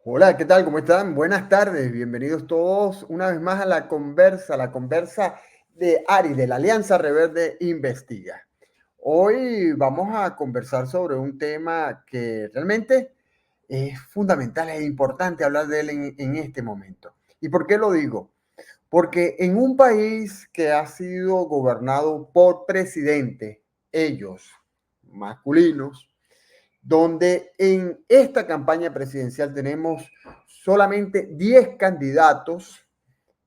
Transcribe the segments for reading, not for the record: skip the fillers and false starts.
Hola, ¿qué tal? ¿Cómo están? Buenas tardes, bienvenidos todos una vez más a la conversa de ARI, de la Alianza Reverde Investiga. Hoy vamos a conversar sobre un tema que realmente es fundamental e importante hablar de él en este momento. ¿Y por qué lo digo? Porque en un país que ha sido gobernado por presidentes, ellos masculinos, donde en esta campaña presidencial tenemos solamente 10 candidatos,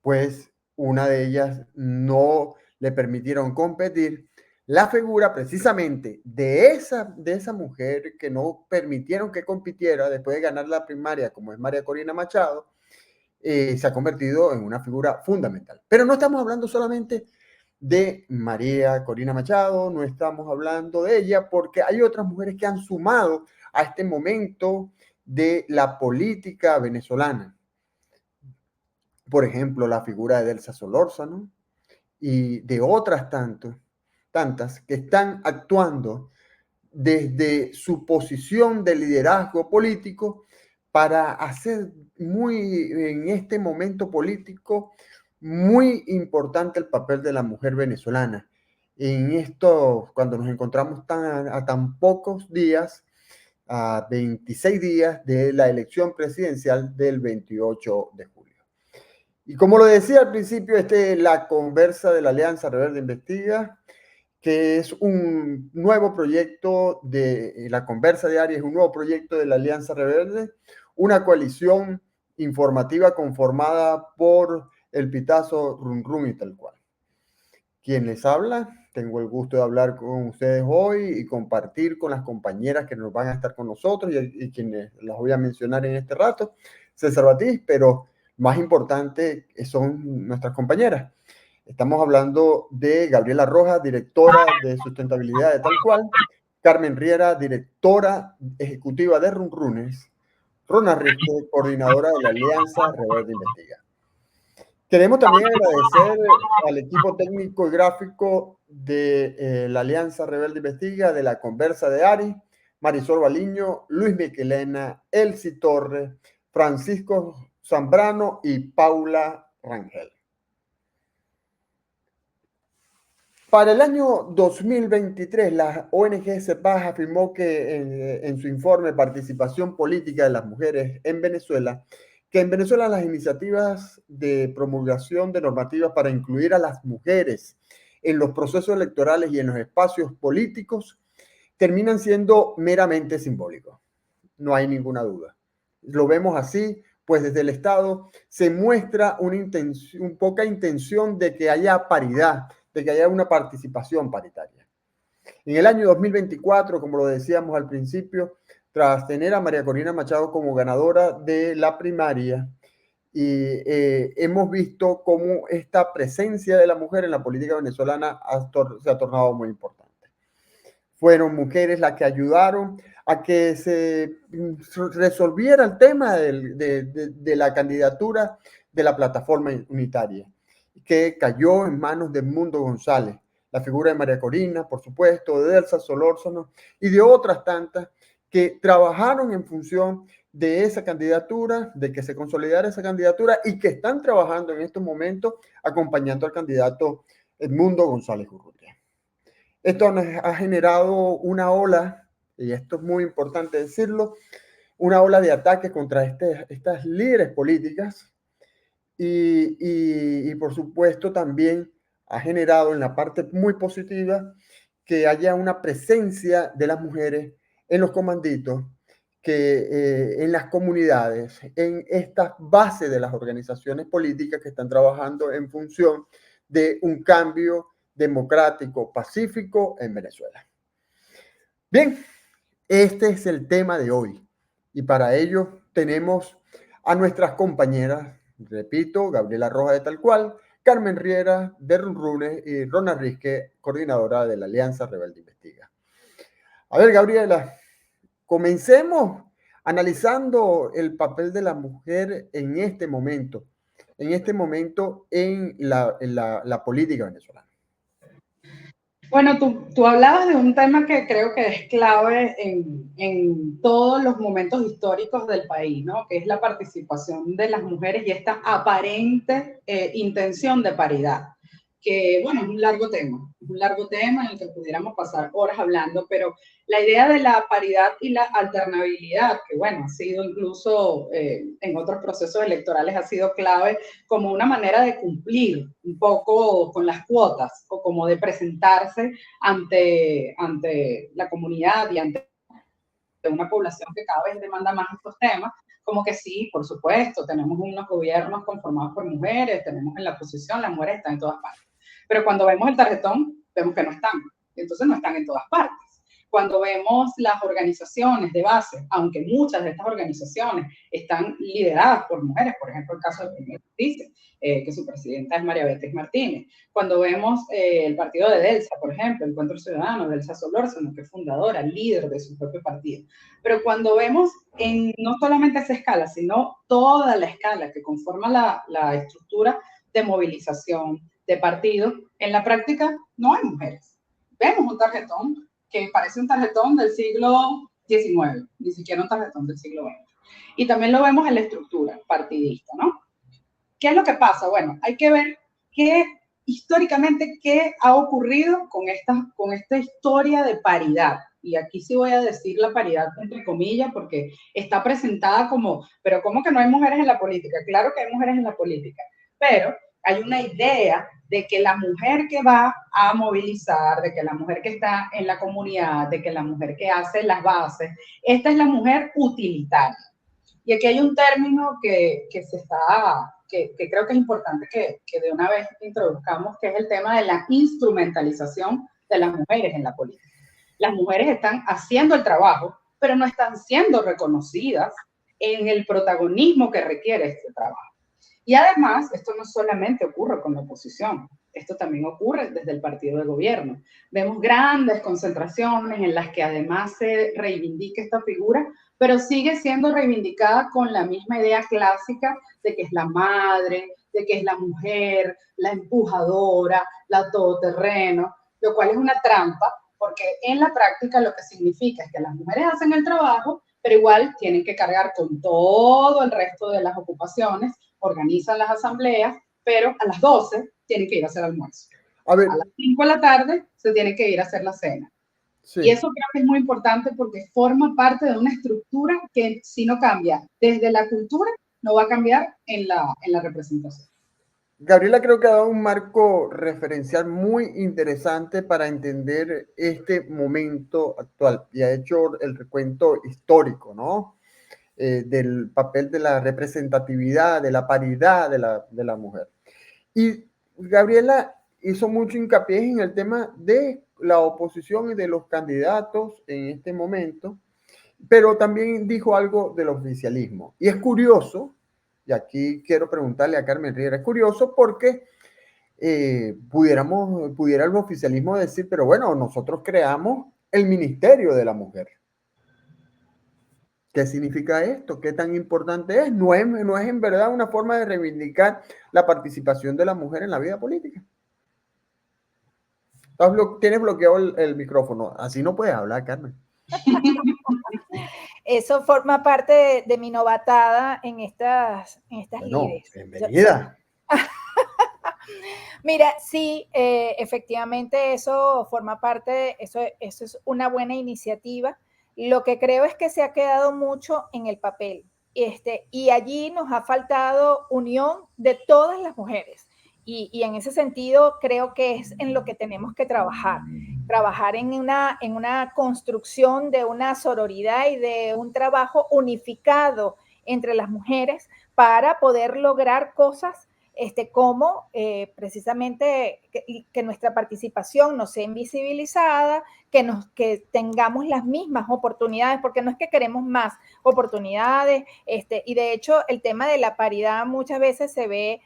pues una de ellas no le permitieron competir. La figura precisamente de esa mujer que no permitieron que compitiera después de ganar la primaria, como es María Corina Machado, se ha convertido en una figura fundamental. Pero no estamos hablando solamente de María Corina Machado, no estamos hablando de ella porque hay otras mujeres que han sumado a este momento de la política venezolana. Por ejemplo, la figura de Delsa Solórzano y de otras tantas que están actuando desde su posición de liderazgo político para hacer en este momento político muy importante el papel de la mujer venezolana. En esto, cuando nos encontramos a tan pocos días, a 26 días de la elección presidencial del 28 de julio. Y como lo decía al principio, la conversa de la Alianza Reverde Investiga, que es un nuevo proyecto de la Conversa Diaria, es un nuevo proyecto de la Alianza Rebelde, una coalición informativa conformada por el Pitazo Run Run y tal cual. Quien les habla, tengo el gusto de hablar con ustedes hoy y compartir con las compañeras que nos van a estar con nosotros y quienes las voy a mencionar en este rato, César Batiz, pero más importante son nuestras compañeras. Estamos hablando de Gabriela Rojas, directora de sustentabilidad de Tal Cual, Carmen Riera, directora ejecutiva de Runrunes, Rona Risque, coordinadora de la Alianza Reverde Investiga. Queremos también agradecer al equipo técnico y gráfico de la Alianza Rebelde Investiga, de la Conversa de Ari, Marisol Baliño, Luis Miquelena, Elsie Torres, Francisco Zambrano y Paula Rangel. Para el año 2023, la ONG CEPAS afirmó que en su informe Participación Política de las Mujeres en Venezuela, que en Venezuela las iniciativas de promulgación de normativas para incluir a las mujeres en los procesos electorales y en los espacios políticos terminan siendo meramente simbólicos. No hay ninguna duda. Lo vemos así, pues desde el Estado se muestra una poca intención de que haya paridad, de que haya una participación paritaria. En el año 2024, como lo decíamos al principio, tras tener a María Corina Machado como ganadora de la primaria, hemos visto cómo esta presencia de la mujer en la política venezolana se ha tornado muy importante. Fueron mujeres las que ayudaron a que se resolviera el tema de la candidatura de la plataforma unitaria, que cayó en manos de Mundo González, la figura de María Corina, por supuesto, de Delsa Solórzano y de otras tantas que trabajaron en función de esa candidatura, de que se consolidara esa candidatura y que están trabajando en estos momentos acompañando al candidato Edmundo González Urrutia. Esto nos ha generado una ola, y esto es muy importante decirlo, una ola de ataques contra estas líderes políticas y por supuesto también ha generado en la parte muy positiva que haya una presencia de las mujeres en los comanditos, en las comunidades, en estas bases de las organizaciones políticas que están trabajando en función de un cambio democrático, pacífico en Venezuela. Bien, este es el tema de hoy y para ello tenemos a nuestras compañeras, repito, Gabriela Rojas de Tal Cual, Carmen Riera de Runrunes y Rona Risque, coordinadora de la Alianza Rebelde Investiga. A ver, Gabriela, comencemos analizando el papel de la mujer en este momento en la política venezolana. Bueno, tú hablabas de un tema que creo que es clave en todos los momentos históricos del país, ¿no? Que es la participación de las mujeres y esta aparente intención de paridad. Que, bueno, es un largo tema en el que pudiéramos pasar horas hablando, pero la idea de la paridad y la alternabilidad, que, bueno, ha sido incluso en otros procesos electorales, ha sido clave como una manera de cumplir un poco con las cuotas o como de presentarse ante la comunidad y ante una población que cada vez demanda más estos temas, como que sí, por supuesto, tenemos unos gobiernos conformados por mujeres, tenemos en la oposición, las mujeres están en todas partes. Pero cuando vemos el tarjetón, vemos que no están. Entonces no están en todas partes. Cuando vemos las organizaciones de base, aunque muchas de estas organizaciones están lideradas por mujeres, por ejemplo, el caso del primer dice, que su presidenta es María Beatriz Martínez. Cuando vemos el partido de Delsa, por ejemplo, Encuentro Ciudadano, Delsa Solórzano, que es fundadora, líder de su propio partido. Pero cuando vemos en no solamente esa escala, sino toda la escala que conforma la estructura de movilización, de partido, en la práctica no hay mujeres. Vemos un tarjetón que parece un tarjetón del siglo XIX, ni siquiera un tarjetón del siglo XX. Y también lo vemos en la estructura partidista, ¿no? ¿Qué es lo que pasa? Bueno, hay que ver qué históricamente qué ha ocurrido con esta historia de paridad. Y aquí sí voy a decir la paridad entre comillas porque está presentada como, pero ¿cómo que no hay mujeres en la política? Claro que hay mujeres en la política, pero hay una idea de que la mujer que va a movilizar, de que la mujer que está en la comunidad, de que la mujer que hace las bases, esta es la mujer utilitaria. Y aquí hay un término que creo que es importante que de una vez introduzcamos, que es el tema de la instrumentalización de las mujeres en la política. Las mujeres están haciendo el trabajo, pero no están siendo reconocidas en el protagonismo que requiere este trabajo. Y además, esto no solamente ocurre con la oposición, esto también ocurre desde el partido de gobierno. Vemos grandes concentraciones en las que además se reivindica esta figura, pero sigue siendo reivindicada con la misma idea clásica de que es la madre, de que es la mujer, la empujadora, la todoterreno, lo cual es una trampa, porque en la práctica lo que significa es que las mujeres hacen el trabajo, pero igual tienen que cargar con todo el resto de las ocupaciones, organizan las asambleas, pero a las 12 tienen que ir a hacer almuerzo. A ver, A las 5 de la tarde se tiene que ir a hacer la cena. Sí. Y eso creo que es muy importante porque forma parte de una estructura que si no cambia desde la cultura, no va a cambiar en la representación. Gabriela creo que ha dado un marco referencial muy interesante para entender este momento actual y ha hecho el recuento histórico, ¿no? Del papel de la representatividad, de la paridad de la mujer. Y Gabriela hizo mucho hincapié en el tema de la oposición y de los candidatos en este momento, pero también dijo algo del oficialismo. Y es curioso, y aquí quiero preguntarle a Carmen Riera, es curioso porque pudiera el oficialismo decir, pero bueno, nosotros creamos el Ministerio de la Mujer. ¿Qué significa esto? ¿Qué tan importante es? No es en verdad una forma de reivindicar la participación de la mujer en la vida política. Tienes bloqueado el micrófono. Así no puedes hablar, Carmen. Eso forma parte de mi novatada en estas bueno, lides. Bienvenida. Mira, sí, efectivamente eso forma parte, eso es una buena iniciativa. Lo que creo es que se ha quedado mucho en el papel. Y allí nos ha faltado unión de todas las mujeres. Y en ese sentido creo que es en lo que tenemos que trabajar en una construcción de una sororidad y de un trabajo unificado entre las mujeres para poder lograr cosas como precisamente que nuestra participación no sea invisibilizada, que tengamos las mismas oportunidades, porque no es que queremos más oportunidades, y de hecho el tema de la paridad muchas veces se ve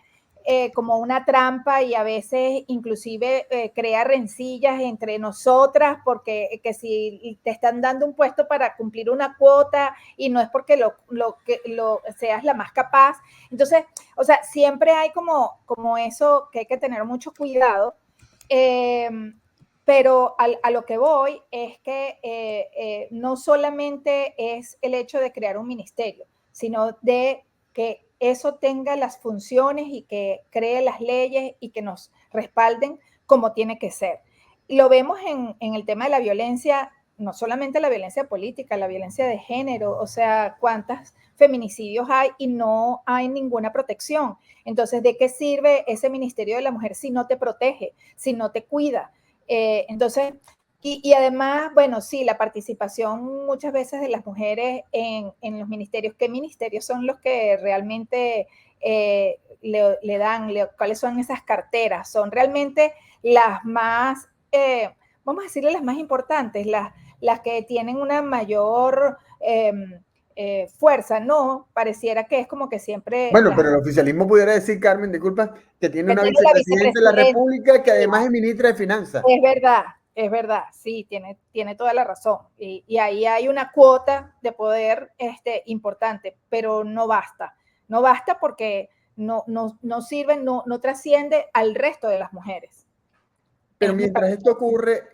como una trampa y a veces inclusive crea rencillas entre nosotras porque que si te están dando un puesto para cumplir una cuota y no es porque lo seas la más capaz. Entonces, o sea, siempre hay como eso que hay que tener mucho cuidado. pero a lo que voy es que no solamente es el hecho de crear un ministerio, sino de que eso tenga las funciones y que cree las leyes y que nos respalden como tiene que ser. Lo vemos en el tema de la violencia, no solamente la violencia política, la violencia de género, o sea, cuántos feminicidios hay y no hay ninguna protección. Entonces, ¿de qué sirve ese Ministerio de la Mujer si no te protege, si no te cuida? Entonces, y además, bueno, sí, la participación muchas veces de las mujeres en los ministerios. ¿Qué ministerios son los que realmente le dan, cuáles son esas carteras? Son realmente las más, vamos a decirle las más importantes, las que tienen una mayor fuerza, ¿no? Pareciera que es como que siempre Bueno, pero el oficialismo pudiera decir, Carmen, disculpa, que tiene que una tiene la vicepresidenta de la vicepresidenta. República que además es ministra de Finanzas. Es verdad, sí, tiene toda la razón. Y ahí hay una cuota de poder importante, pero no basta. No basta porque no sirve, no trasciende al resto de las mujeres. Pero Es mi mientras esto ocurre,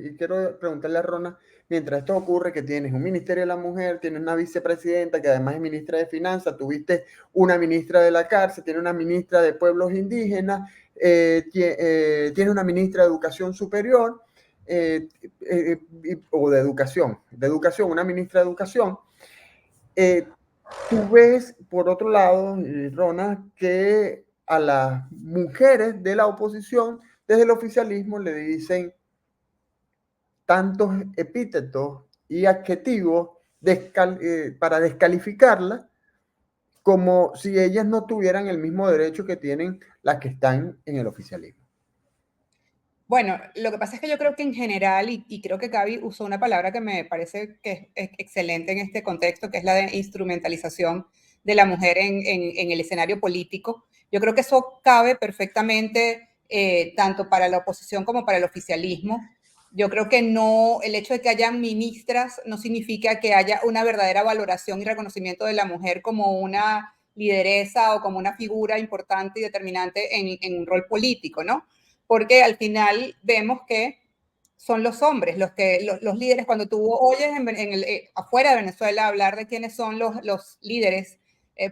y quiero preguntarle a Rona, mientras esto ocurre que tienes un Ministerio de la Mujer, tienes una vicepresidenta que además es ministra de Finanzas, tuviste una ministra de la Cárcel, tienes una ministra de Pueblos Indígenas, tienes una ministra de Educación Superior, o de educación, una ministra de Educación. Tú ves, por otro lado, Rona, que a las mujeres de la oposición, desde el oficialismo, le dicen tantos epítetos y adjetivos para descalificarla, como si ellas no tuvieran el mismo derecho que tienen las que están en el oficialismo. Bueno, lo que pasa es que yo creo que en general, y creo que Gaby usó una palabra que me parece que es excelente en este contexto, que es la de instrumentalización de la mujer en el escenario político. Yo creo que eso cabe perfectamente tanto para la oposición como para el oficialismo. Yo creo que no, el hecho de que haya ministras no significa que haya una verdadera valoración y reconocimiento de la mujer como una lideresa o como una figura importante y determinante en un rol político, ¿no? Porque al final vemos que son los hombres los líderes. Cuando tú oyes afuera de Venezuela hablar de quiénes son los líderes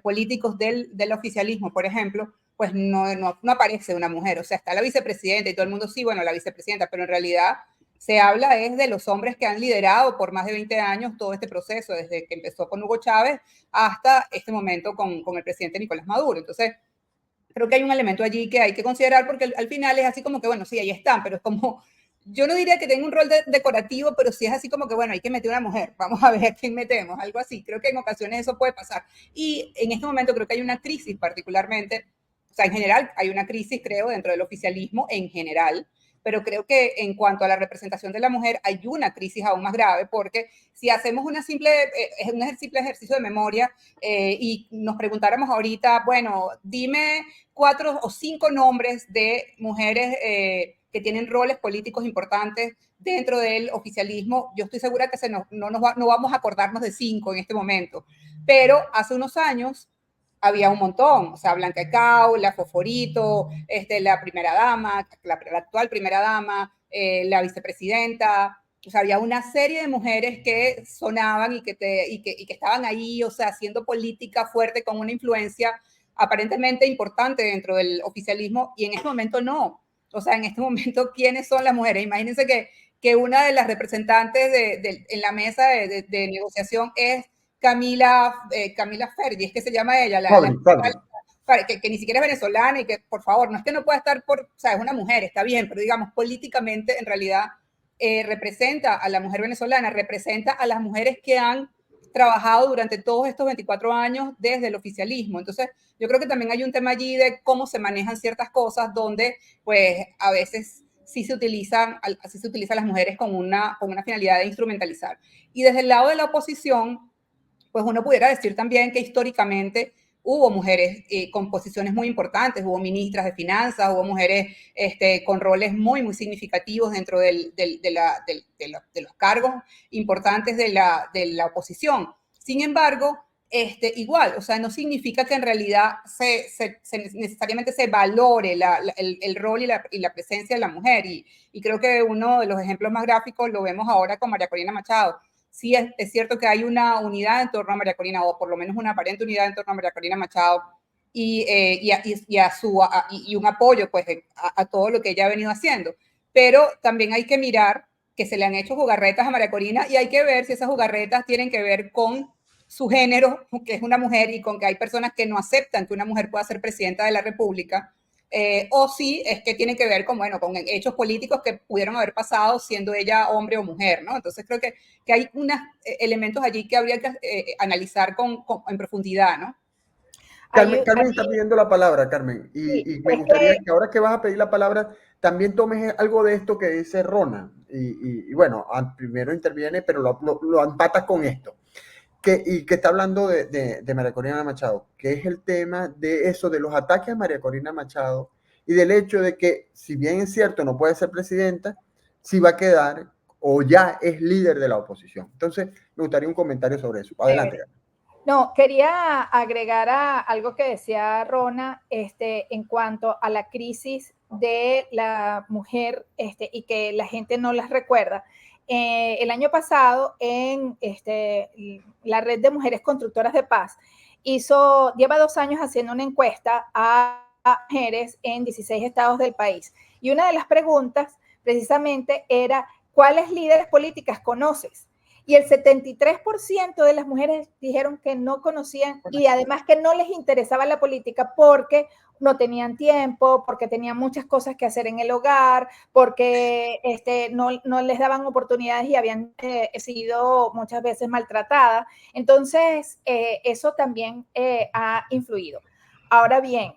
políticos del oficialismo, por ejemplo, pues no aparece una mujer. O sea, está la vicepresidenta y todo el mundo sí, bueno, la vicepresidenta, pero en realidad se habla es de los hombres que han liderado por más de 20 años todo este proceso, desde que empezó con Hugo Chávez hasta este momento con el presidente Nicolás Maduro. Entonces, creo que hay un elemento allí que hay que considerar porque al final es así como que, bueno, sí, ahí están, pero es como, yo no diría que tenga un rol decorativo, pero sí es así como que, bueno, hay que meter una mujer, vamos a ver a quién metemos, algo así. Creo que en ocasiones eso puede pasar. Y en este momento creo que hay una crisis particularmente, o sea, en general hay una crisis, creo, dentro del oficialismo en general, pero creo que en cuanto a la representación de la mujer hay una crisis aún más grave porque si hacemos un simple ejercicio de memoria y nos preguntáramos ahorita, bueno, dime 4 o 5 nombres de mujeres que tienen roles políticos importantes dentro del oficialismo, yo estoy segura que no vamos a acordarnos de 5 en este momento, pero hace unos años había un montón, o sea, Blanca Cao, la Foforito, la primera dama, la actual primera dama, la vicepresidenta, o sea, había una serie de mujeres que sonaban y que estaban ahí, o sea, haciendo política fuerte con una influencia aparentemente importante dentro del oficialismo y en este momento no. O sea, en este momento, ¿quiénes son las mujeres? Imagínense que una de las representantes en la mesa de negociación es Camila Ferdi, es que se llama ella, que ni siquiera es venezolana y que, por favor, no es que no pueda estar o sea, es una mujer, está bien, pero digamos, políticamente, en realidad, representa a la mujer venezolana, representa a las mujeres que han trabajado durante todos estos 24 años desde el oficialismo. Entonces, yo creo que también hay un tema allí de cómo se manejan ciertas cosas donde, pues, a veces sí se utilizan a las mujeres con una finalidad de instrumentalizar. Y desde el lado de la oposición, pues uno pudiera decir también que históricamente hubo mujeres con posiciones muy importantes, hubo ministras de finanzas, hubo mujeres con roles muy, muy significativos dentro de los cargos importantes de la oposición. Sin embargo, igual, o sea, no significa que en realidad necesariamente se valore el rol y la presencia de la mujer. Y creo que uno de los ejemplos más gráficos lo vemos ahora con María Corina Machado. Sí, es cierto que hay una unidad en torno a María Corina, o por lo menos una aparente unidad en torno a María Corina Machado, y un apoyo pues, a todo lo que ella ha venido haciendo. Pero también hay que mirar que se le han hecho jugarretas a María Corina y hay que ver si esas jugarretas tienen que ver con su género, que es una mujer, y con que hay personas que no aceptan que una mujer pueda ser presidenta de la República, o si es que tiene que ver con, bueno, con hechos políticos que pudieron haber pasado siendo ella hombre o mujer, ¿no? Entonces creo que hay unos elementos allí que habría que analizar en profundidad, ¿no? Carmen está pidiendo la palabra, Carmen, y me gustaría que ahora que vas a pedir la palabra, también tomes algo de esto que dice Rona, y bueno, primero interviene, pero lo empatas con esto. Que está hablando de María Corina Machado, que es el tema de eso, de los ataques a María Corina Machado y del hecho de que, si bien es cierto, no puede ser presidenta, sí va a quedar o ya es líder de la oposición. Entonces, me gustaría un comentario sobre eso. Adelante. No, quería agregar a algo que decía Rona en cuanto a la crisis de la mujer y que la gente no las recuerda. El año pasado, en la Red de Mujeres Constructoras de Paz, lleva 2 años haciendo una encuesta a mujeres en 16 estados del país. Y una de las preguntas precisamente era, ¿cuáles líderes políticas conoces? Y el 73% de las mujeres dijeron que no conocían y además que no les interesaba la política porque no tenían tiempo, porque tenían muchas cosas que hacer en el hogar, porque no les daban oportunidades y habían sido muchas veces maltratadas. Entonces, eso también ha influido. Ahora bien,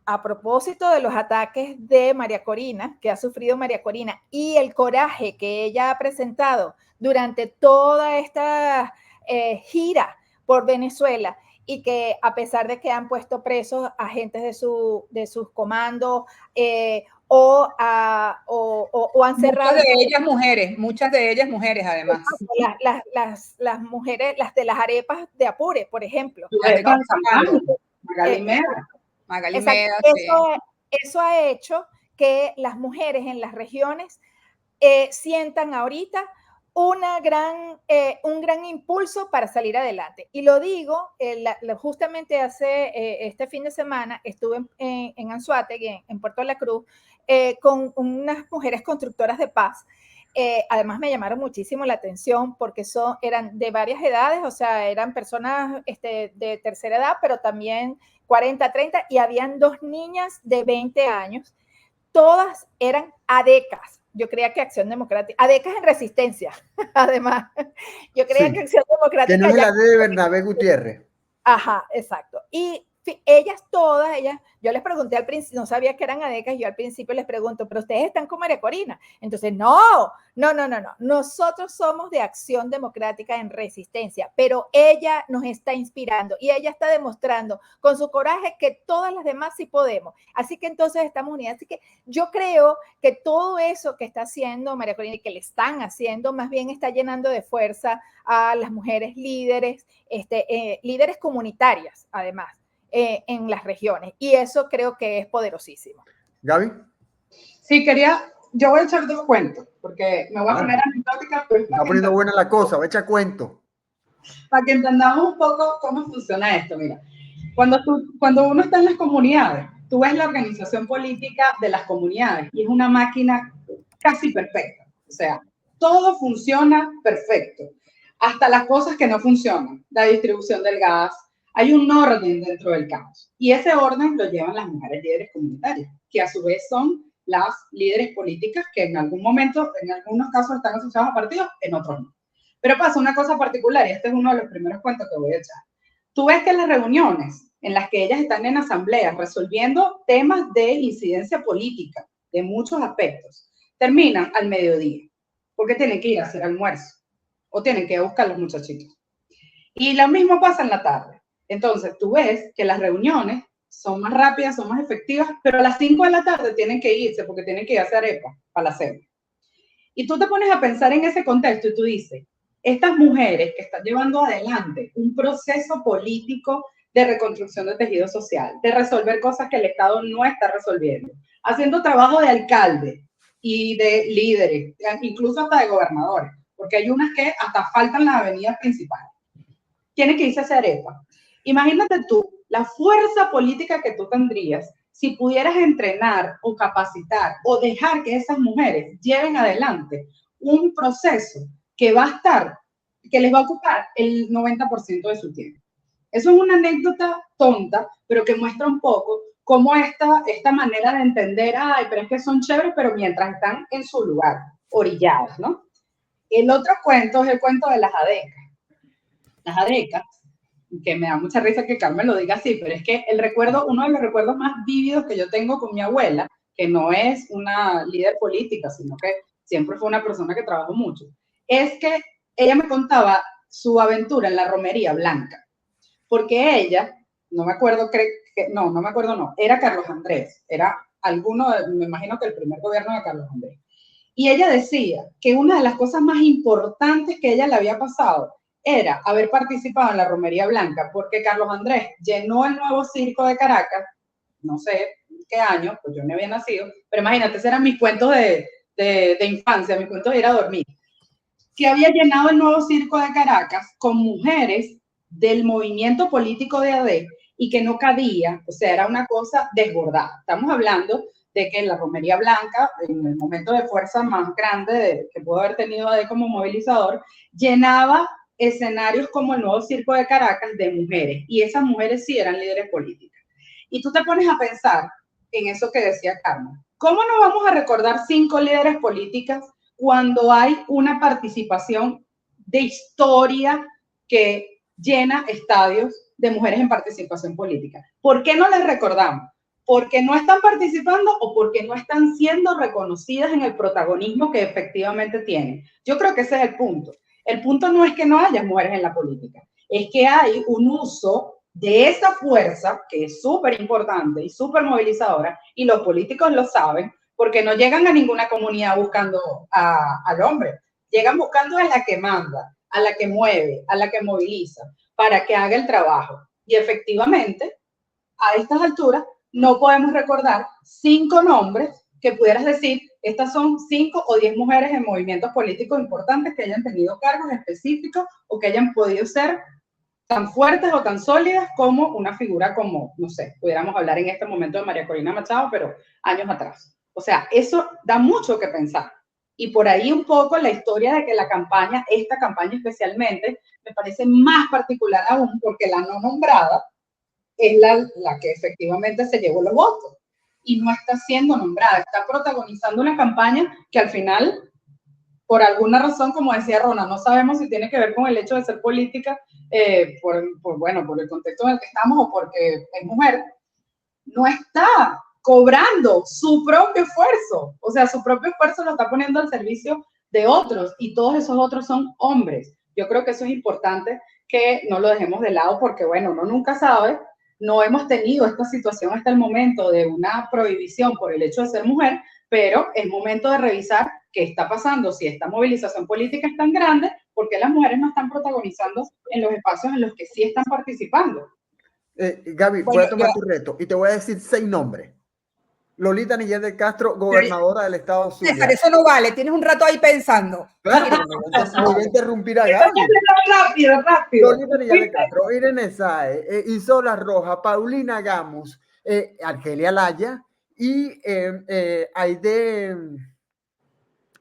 a propósito de los ataques de María Corina, que ha sufrido María Corina, y el coraje que ella ha presentado durante toda esta gira por Venezuela, y que a pesar de que han puesto presos agentes de sus comandos o han cerrado... Muchas de ellas mujeres además. Las mujeres, las de las arepas de Apure, por ejemplo. Magali Meda. Eso ha hecho que las mujeres en las regiones sientan ahorita un gran impulso para salir adelante. Y lo digo, justamente este fin de semana estuve en Anzoátegui, en Puerto La Cruz, con unas mujeres constructoras de paz. Además me llamaron muchísimo la atención porque eran de varias edades, o sea, eran personas de tercera edad, pero también 40, 30, y habían 2 niñas de 20 años. Todas eran adecas. Yo creía que Acción Democrática, adecas en resistencia, además. Yo creía que Acción Democrática... Que no es la de Bernabé Gutiérrez. Ajá, exacto. Y ellas todas, yo les pregunté al principio, no sabía que eran adecas, yo al principio les pregunto, ¿pero ustedes están con María Corina? Entonces, no. Nosotros somos de Acción Democrática en Resistencia, pero ella nos está inspirando y ella está demostrando con su coraje que todas las demás sí podemos. Así que entonces estamos unidas. Así que yo creo que todo eso que está haciendo María Corina y que le están haciendo, más bien está llenando de fuerza a las mujeres líderes, líderes comunitarias, además. En las regiones, y eso creo que es poderosísimo. ¿Gaby? Sí, yo voy a echar 2 cuentos, porque me voy a poner anecdótica. Está poniendo buena la cosa, voy a echar cuento. Para que entendamos un poco cómo funciona esto, mira. Cuando uno está en las comunidades, tú ves la organización política de las comunidades, y es una máquina casi perfecta. O sea, todo funciona perfecto, hasta las cosas que no funcionan, la distribución del gas. Hay un orden dentro del caos, y ese orden lo llevan las mujeres líderes comunitarias, que a su vez son las líderes políticas que en algún momento, en algunos casos están asociados a partidos, en otros no. Pero pasa una cosa particular, y este es uno de los primeros cuentos que voy a echar. Tú ves que las reuniones en las que ellas están en asambleas resolviendo temas de incidencia política, de muchos aspectos, terminan al mediodía, porque tienen que ir a hacer almuerzo, o tienen que ir a buscar a los muchachitos. Y lo mismo pasa en la tarde. Entonces, tú ves que las reuniones son más rápidas, son más efectivas, pero a las 5 de la tarde tienen que irse porque tienen que ir a hacer arepa para la cena. Y tú te pones a pensar en ese contexto y tú dices, estas mujeres que están llevando adelante un proceso político de reconstrucción de tejido social, de resolver cosas que el Estado no está resolviendo, haciendo trabajo de alcalde y de líderes, incluso hasta de gobernadores, porque hay unas que hasta faltan las avenidas principales. Tiene que irse a hacer arepa. Imagínate tú la fuerza política que tú tendrías si pudieras entrenar o capacitar o dejar que esas mujeres lleven adelante un proceso que va a estar, que les va a ocupar el 90% de su tiempo. Eso es una anécdota tonta, pero que muestra un poco cómo esta manera de entender, ay, pero es que son chéveres, pero mientras están en su lugar, orilladas, ¿no? El otro cuento es el cuento de las adecas. Las adecas, que me da mucha risa que Carmen lo diga así, pero es que uno de los recuerdos más vívidos que yo tengo con mi abuela, que no es una líder política, sino que siempre fue una persona que trabajó mucho, es que ella me contaba su aventura en la Romería Blanca, porque ella, no me acuerdo, era Carlos Andrés, era me imagino que el primer gobierno de Carlos Andrés. Y ella decía que una de las cosas más importantes que ella le había pasado era haber participado en la Romería Blanca, porque Carlos Andrés llenó el nuevo circo de Caracas, no sé qué año, pues yo no había nacido, pero imagínate, esos eran mis cuentos de infancia, mis cuentos de ir a dormir, que había llenado el nuevo circo de Caracas con mujeres del movimiento político de AD y que no cabía, o sea, era una cosa desbordada. Estamos hablando de que en la Romería Blanca, en el momento de fuerza más grande que pudo haber tenido AD como movilizador, llenaba escenarios como el nuevo circo de Caracas de mujeres, y esas mujeres sí eran líderes políticas. Y tú te pones a pensar en eso que decía Carmen. ¿Cómo no vamos a recordar 5 líderes políticas cuando hay una participación de historia que llena estadios de mujeres en participación política? ¿Por qué no las recordamos? ¿Porque no están participando o porque no están siendo reconocidas en el protagonismo que efectivamente tienen? Yo creo que ese es el punto. El punto no es que no haya mujeres en la política, es que hay un uso de esa fuerza que es súper importante y súper movilizadora, y los políticos lo saben, porque no llegan a ninguna comunidad buscando al hombre, llegan buscando a la que manda, a la que mueve, a la que moviliza, para que haga el trabajo. Y efectivamente, a estas alturas, no podemos recordar 5 nombres que pudieras decir, estas son 5 o 10 mujeres en movimientos políticos importantes que hayan tenido cargos específicos o que hayan podido ser tan fuertes o tan sólidas como una figura como, no sé, pudiéramos hablar en este momento de María Corina Machado, pero años atrás. O sea, eso da mucho que pensar. Y por ahí un poco la historia de que la campaña, esta campaña especialmente, me parece más particular aún porque la no nombrada es la que efectivamente se llevó los votos y no está siendo nombrada, está protagonizando una campaña que al final, por alguna razón, como decía Rona, no sabemos si tiene que ver con el hecho de ser política, por el contexto en el que estamos o porque es mujer, no está cobrando su propio esfuerzo, o sea, su propio esfuerzo lo está poniendo al servicio de otros, y todos esos otros son hombres. Yo creo que eso es importante que no lo dejemos de lado, porque bueno, uno nunca sabe. No hemos tenido esta situación hasta el momento de una prohibición por el hecho de ser mujer, pero es momento de revisar qué está pasando, si esta movilización política es tan grande, ¿por qué las mujeres no están protagonizando en los espacios en los que sí están participando? Gaby, voy a tomar tu reto y te voy a decir 6 nombres. Lolita Niguel de Castro, gobernadora del estado Zulia. César, eso no vale, tienes un rato ahí pensando. Claro, pero no voy a interrumpir a Gaby. Rápido. Lolita Niguel de Castro, Irene Sáez, Isola Roja, Paulina Gamus, Argelia Laya y Aide...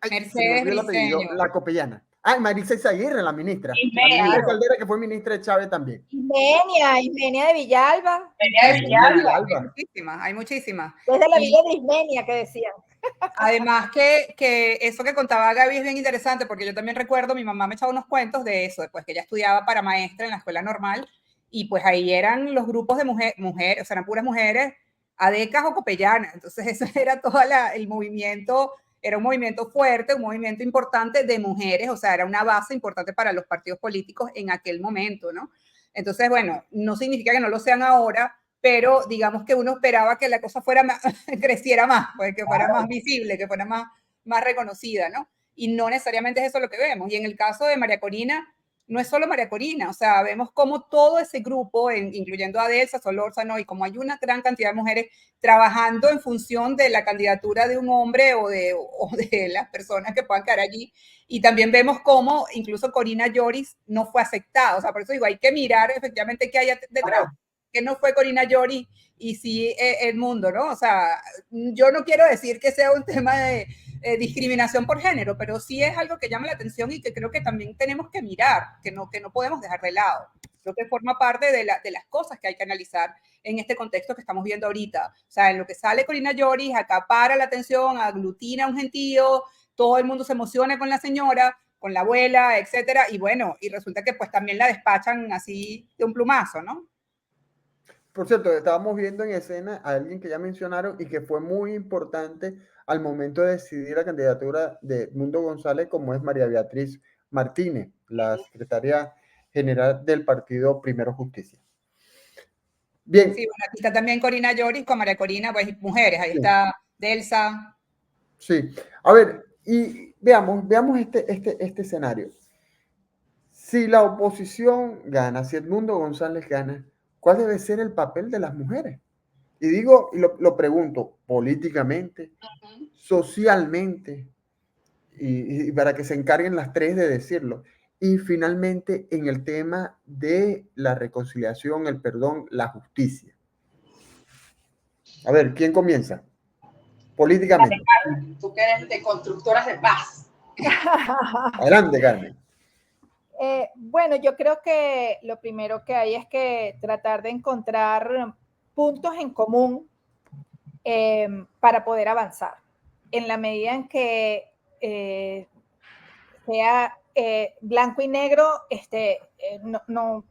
Mercedes Briceño. La copellana. Marisa Izaguirre, la ministra. Claro. Caldera, que fue ministra de Chávez también. Ismenia de Villalba. Hay muchísimas. Desde la Villa de Ismenia, que decían. Además que eso que contaba Gaby es bien interesante, porque yo también recuerdo, mi mamá me echaba unos cuentos de eso, después que ella estudiaba para maestra en la escuela normal, y pues ahí eran los grupos de mujeres, o sea, eran puras mujeres, adecas o copellanas. Entonces eso era todo el movimiento. Era un movimiento fuerte, un movimiento importante de mujeres, o sea, era una base importante para los partidos políticos en aquel momento, ¿no? Entonces, bueno, no significa que no lo sean ahora, pero digamos que uno esperaba que la cosa creciera más, pues, que fuera más visible, que fuera más reconocida, ¿no? y no necesariamente es eso lo que vemos. Y en el caso de María Corina, no es solo María Corina, o sea, vemos como todo ese grupo, incluyendo a Adelsa, Solórzano, y como hay una gran cantidad de mujeres trabajando en función de la candidatura de un hombre o de las personas que puedan quedar allí. Y también vemos cómo incluso Corina Lloris no fue aceptada. O sea, por eso digo, hay que mirar efectivamente qué hay detrás. Que no fue Corina Lloris y sí el mundo, ¿no? O sea, yo no quiero decir que sea un tema de discriminación por género, pero sí es algo que llama la atención y que creo que también tenemos que mirar, que no podemos dejar de lado. Creo que forma parte de las cosas que hay que analizar en este contexto que estamos viendo ahorita. O sea, en lo que sale Corina Lloris, acapara la atención, aglutina un gentío, todo el mundo se emociona con la señora, con la abuela, etcétera, y bueno, y resulta que pues también la despachan así de un plumazo, ¿no? Por cierto, estábamos viendo en escena a alguien que ya mencionaron y que fue muy importante al momento de decidir la candidatura de Edmundo González, como es María Beatriz Martínez, la secretaria general del partido Primero Justicia. Bien. Sí, bueno, aquí está también Corina Lloris con María Corina, pues mujeres, ahí sí. Está Delsa. Sí, a ver, y veamos este escenario. Si la oposición gana, si Edmundo González gana, ¿cuál debe ser el papel de las mujeres? Y digo, y lo pregunto, políticamente, socialmente, y para que se encarguen las tres de decirlo. Y finalmente, en el tema de la reconciliación, el perdón, la justicia. A ver, ¿quién comienza? Políticamente. Dale, Carmen, tú que eres de constructoras de paz. Adelante, Carmen. Bueno, yo creo que lo primero que hay es que tratar de encontrar puntos en común para poder avanzar. En la medida en que sea blanco y negro, no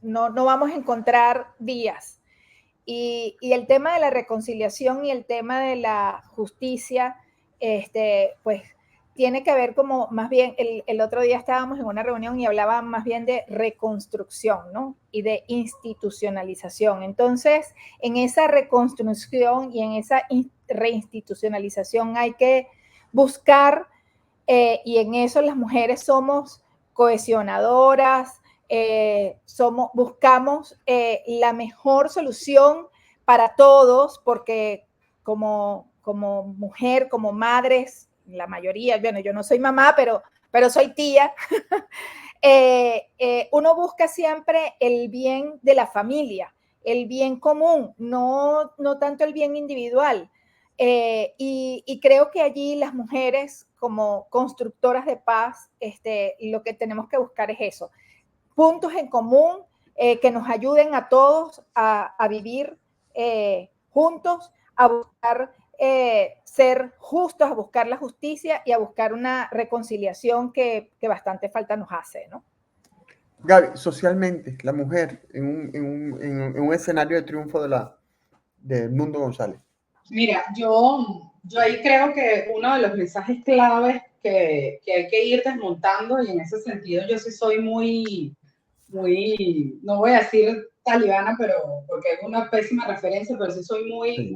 vamos a encontrar vías. Y el tema de la reconciliación y el tema de la justicia, pues tiene que ver como más bien, el otro día estábamos en una reunión y hablaba más bien de reconstrucción, ¿no? Y de institucionalización. Entonces, en esa reconstrucción y en esa reinstitucionalización hay que buscar, y en eso las mujeres somos cohesionadoras, buscamos la mejor solución para todos, porque como mujer, como madres, la mayoría, bueno, yo no soy mamá, pero soy tía, uno busca siempre el bien de la familia, el bien común, no tanto el bien individual. Y creo que allí las mujeres, como constructoras de paz, lo que tenemos que buscar es eso, puntos en común que nos ayuden a todos a vivir juntos, a buscar ser justos, a buscar la justicia y a buscar una reconciliación que bastante falta nos hace, ¿no? Gaby, socialmente, la mujer en un escenario de triunfo de Edmundo González. Mira, yo ahí creo que uno de los mensajes claves que hay que ir desmontando, y en ese sentido yo sí soy muy, no voy a decir talibana, pero porque es una pésima referencia, pero sí soy muy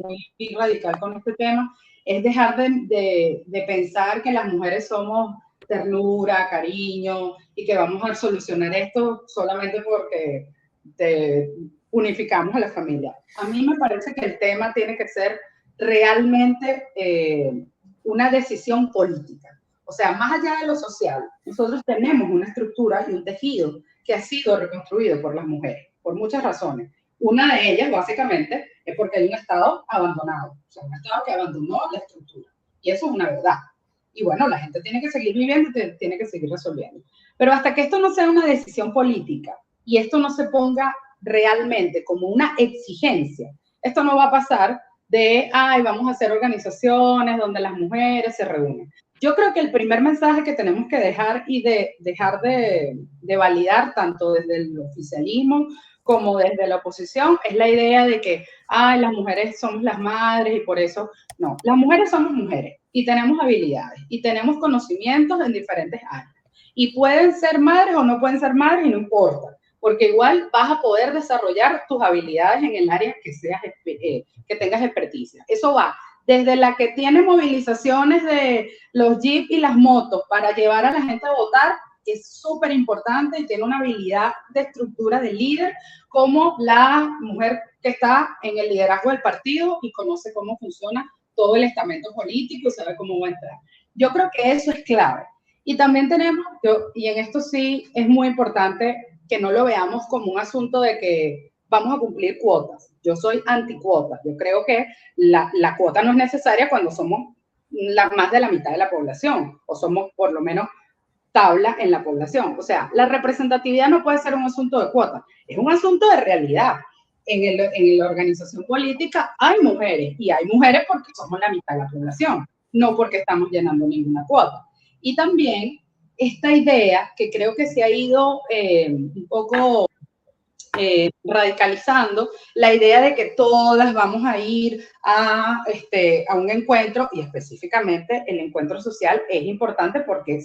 radical con este tema, es dejar de pensar que las mujeres somos ternura, cariño, y que vamos a solucionar esto solamente porque unificamos a la familia. A mí me parece que el tema tiene que ser realmente una decisión política. O sea, más allá de lo social, nosotros tenemos una estructura y un tejido que ha sido reconstruido por las mujeres, por muchas razones. Una de ellas, básicamente, es porque hay un Estado abandonado, o sea, un Estado que abandonó la estructura. Y eso es una verdad. Y bueno, la gente tiene que seguir viviendo y tiene que seguir resolviendo. Pero hasta que esto no sea una decisión política y esto no se ponga realmente como una exigencia, esto no va a pasar de, vamos a hacer organizaciones donde las mujeres se reúnen. Yo creo que el primer mensaje que tenemos que dejar y dejar de validar tanto desde el oficialismo como desde la oposición es la idea de que, las mujeres somos las madres y por eso, no, las mujeres somos mujeres y tenemos habilidades y tenemos conocimientos en diferentes áreas y pueden ser madres o no pueden ser madres y no importa, porque igual vas a poder desarrollar tus habilidades en el área que tengas experticia. Eso va desde la que tiene movilizaciones de los jeeps y las motos para llevar a la gente a votar, que es súper importante y tiene una habilidad de estructura de líder, como la mujer que está en el liderazgo del partido y conoce cómo funciona todo el estamento político y sabe cómo va a entrar. Yo creo que eso es clave. Y también tenemos, y en esto sí es muy importante que no lo veamos como un asunto de que vamos a cumplir cuotas. Yo soy anticuota. Yo creo que la cuota no es necesaria cuando somos más de la mitad de la población, o somos por lo menos tabla en la población. O sea, la representatividad no puede ser un asunto de cuota, es un asunto de realidad. En la organización política hay mujeres, y hay mujeres porque somos la mitad de la población, no porque estamos llenando ninguna cuota. Y también esta idea que creo que se ha ido un poco radicalizando, la idea de que todas vamos a ir a un encuentro, y específicamente el encuentro social es importante porque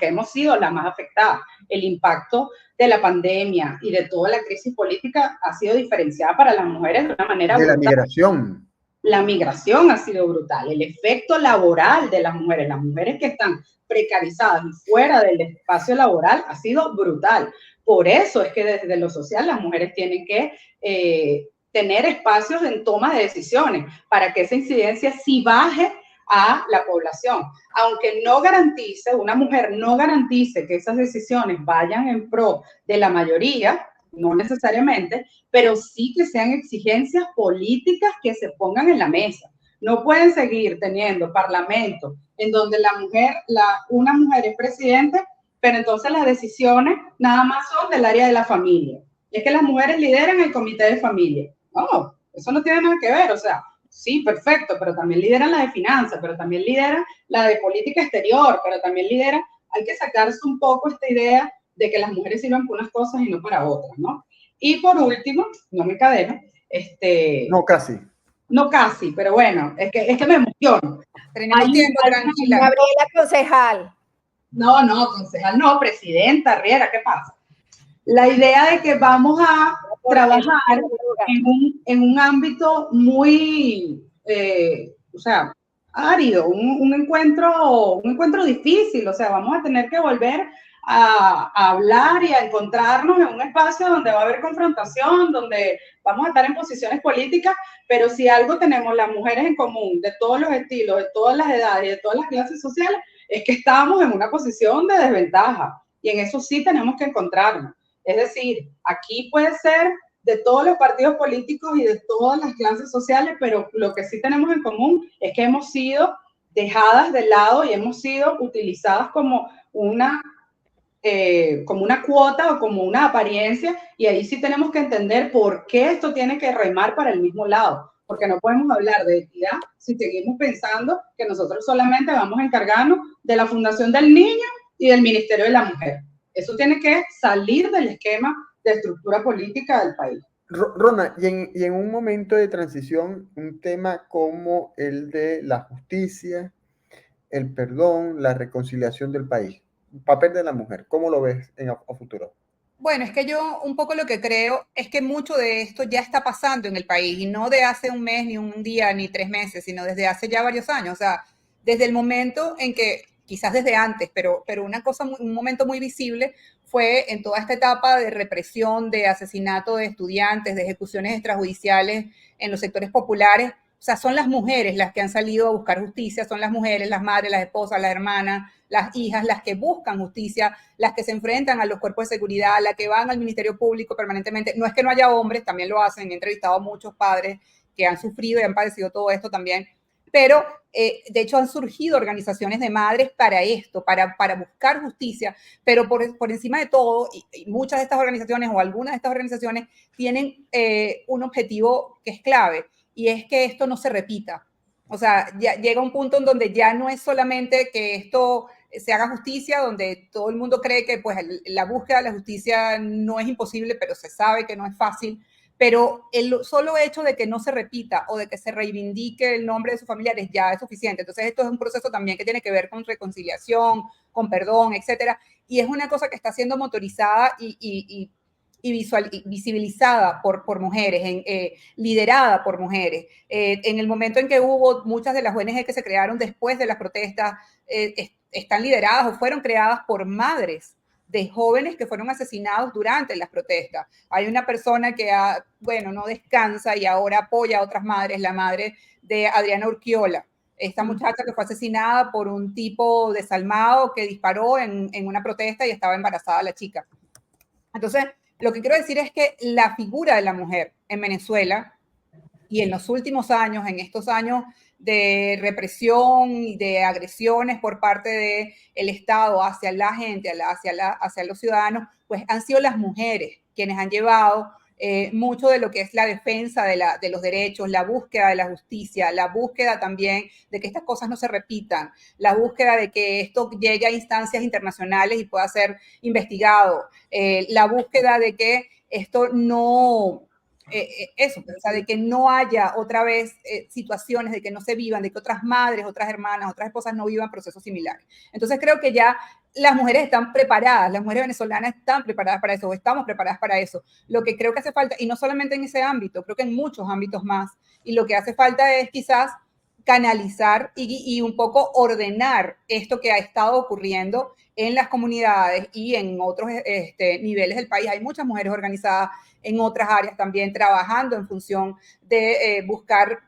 hemos sido las más afectadas. El impacto de la pandemia y de toda la crisis política ha sido diferenciada para las mujeres de una manera brutal. De la migración. La migración ha sido brutal, el efecto laboral de las mujeres que están precarizadas y fuera del espacio laboral ha sido brutal. Por eso es que desde lo social las mujeres tienen que tener espacios en toma de decisiones para que esa incidencia sí baje a la población. Aunque no garantice, una mujer no garantice que esas decisiones vayan en pro de la mayoría, no necesariamente, pero sí que sean exigencias políticas que se pongan en la mesa. No pueden seguir teniendo parlamentos en donde una mujer es presidente, pero entonces las decisiones nada más son del área de la familia. Y es que las mujeres lideran el comité de familia. No, eso no tiene nada que ver. O sea, sí, perfecto, pero también lideran la de finanzas, pero también lideran la de política exterior, pero también lideran. Hay que sacarse un poco esta idea de que las mujeres sirven para unas cosas y no para otras, ¿no? Y por último, no me encadeno, No, casi. No casi, pero bueno, es que me emociono. Tenemos tiempo, tranquila. Gabriela, concejal. No, concejal, no, presidenta, Riera, ¿qué pasa? La idea de que vamos a trabajar en un ámbito muy, o sea, árido, un encuentro difícil, o sea, vamos a tener que volver a hablar y a encontrarnos en un espacio donde va a haber confrontación, donde vamos a estar en posiciones políticas, pero si algo tenemos las mujeres en común, de todos los estilos, de todas las edades y de todas las clases sociales, es que estamos en una posición de desventaja, y en eso sí tenemos que encontrarnos. Es decir, aquí puede ser de todos los partidos políticos y de todas las clases sociales, pero lo que sí tenemos en común es que hemos sido dejadas de lado y hemos sido utilizadas como una cuota o como una apariencia, y ahí sí tenemos que entender por qué esto tiene que remar para el mismo lado, porque no podemos hablar de equidad si seguimos pensando que nosotros solamente vamos a encargarnos de la Fundación del Niño y del Ministerio de la Mujer. Eso tiene que salir del esquema de estructura política del país. Rona, y en un momento de transición, un tema como el de la justicia, el perdón, la reconciliación del país, el papel de la mujer, ¿cómo lo ves a futuro? Bueno, es que yo un poco lo que creo es que mucho de esto ya está pasando en el país, y no de hace un mes, ni un día, ni 3 meses, sino desde hace ya varios años. O sea, desde el momento en que, quizás desde antes, pero un momento muy visible fue en toda esta etapa de represión, de asesinato de estudiantes, de ejecuciones extrajudiciales en los sectores populares. O sea, son las mujeres las que han salido a buscar justicia, son las mujeres, las madres, las esposas, las hermanas, las hijas, las que buscan justicia, las que se enfrentan a los cuerpos de seguridad, las que van al Ministerio Público permanentemente. No es que no haya hombres, también lo hacen. He entrevistado a muchos padres que han sufrido y han padecido todo esto también. Pero, de hecho, han surgido organizaciones de madres para esto, para buscar justicia, pero por encima de todo, y muchas de estas organizaciones o algunas de estas organizaciones tienen un objetivo que es clave, y es que esto no se repita. O sea, ya llega un punto en donde ya no es solamente que esto se haga justicia, donde todo el mundo cree que pues, la búsqueda de la justicia no es imposible, pero se sabe que no es fácil. Pero el solo hecho de que no se repita o de que se reivindique el nombre de sus familiares ya es suficiente. Entonces, esto es un proceso también que tiene que ver con reconciliación, con perdón, etcétera. Y es una cosa que está siendo motorizada y y visibilizada por mujeres, liderada por mujeres. En el momento en que hubo muchas de las ONG que se crearon después de las protestas, están lideradas o fueron creadas por madres de jóvenes que fueron asesinados durante las protestas. Hay una persona que, no descansa y ahora apoya a otras madres, la madre de Adriana Urquiola, esta muchacha que fue asesinada por un tipo desalmado que disparó en una protesta y estaba embarazada la chica. Entonces, lo que quiero decir es que la figura de la mujer en Venezuela y en los últimos años, en estos años de represión y de agresiones por parte del Estado hacia la gente, hacia los ciudadanos, pues han sido las mujeres quienes han llevado mucho de lo que es la defensa de los derechos, la búsqueda de la justicia, la búsqueda también de que estas cosas no se repitan, la búsqueda de que esto llegue a instancias internacionales y pueda ser investigado, la búsqueda de que esto no... o sea, de que no haya otra vez situaciones de que no se vivan, de que otras madres, otras hermanas, otras esposas no vivan procesos similares. Entonces creo que ya las mujeres están preparadas, las mujeres venezolanas están preparadas para eso, o estamos preparadas para eso. Lo que creo que hace falta, y no solamente en ese ámbito, creo que en muchos ámbitos más, y lo que hace falta es quizás canalizar y un poco ordenar esto que ha estado ocurriendo en las comunidades y en otros niveles del país. Hay muchas mujeres organizadas en otras áreas también trabajando en función de buscar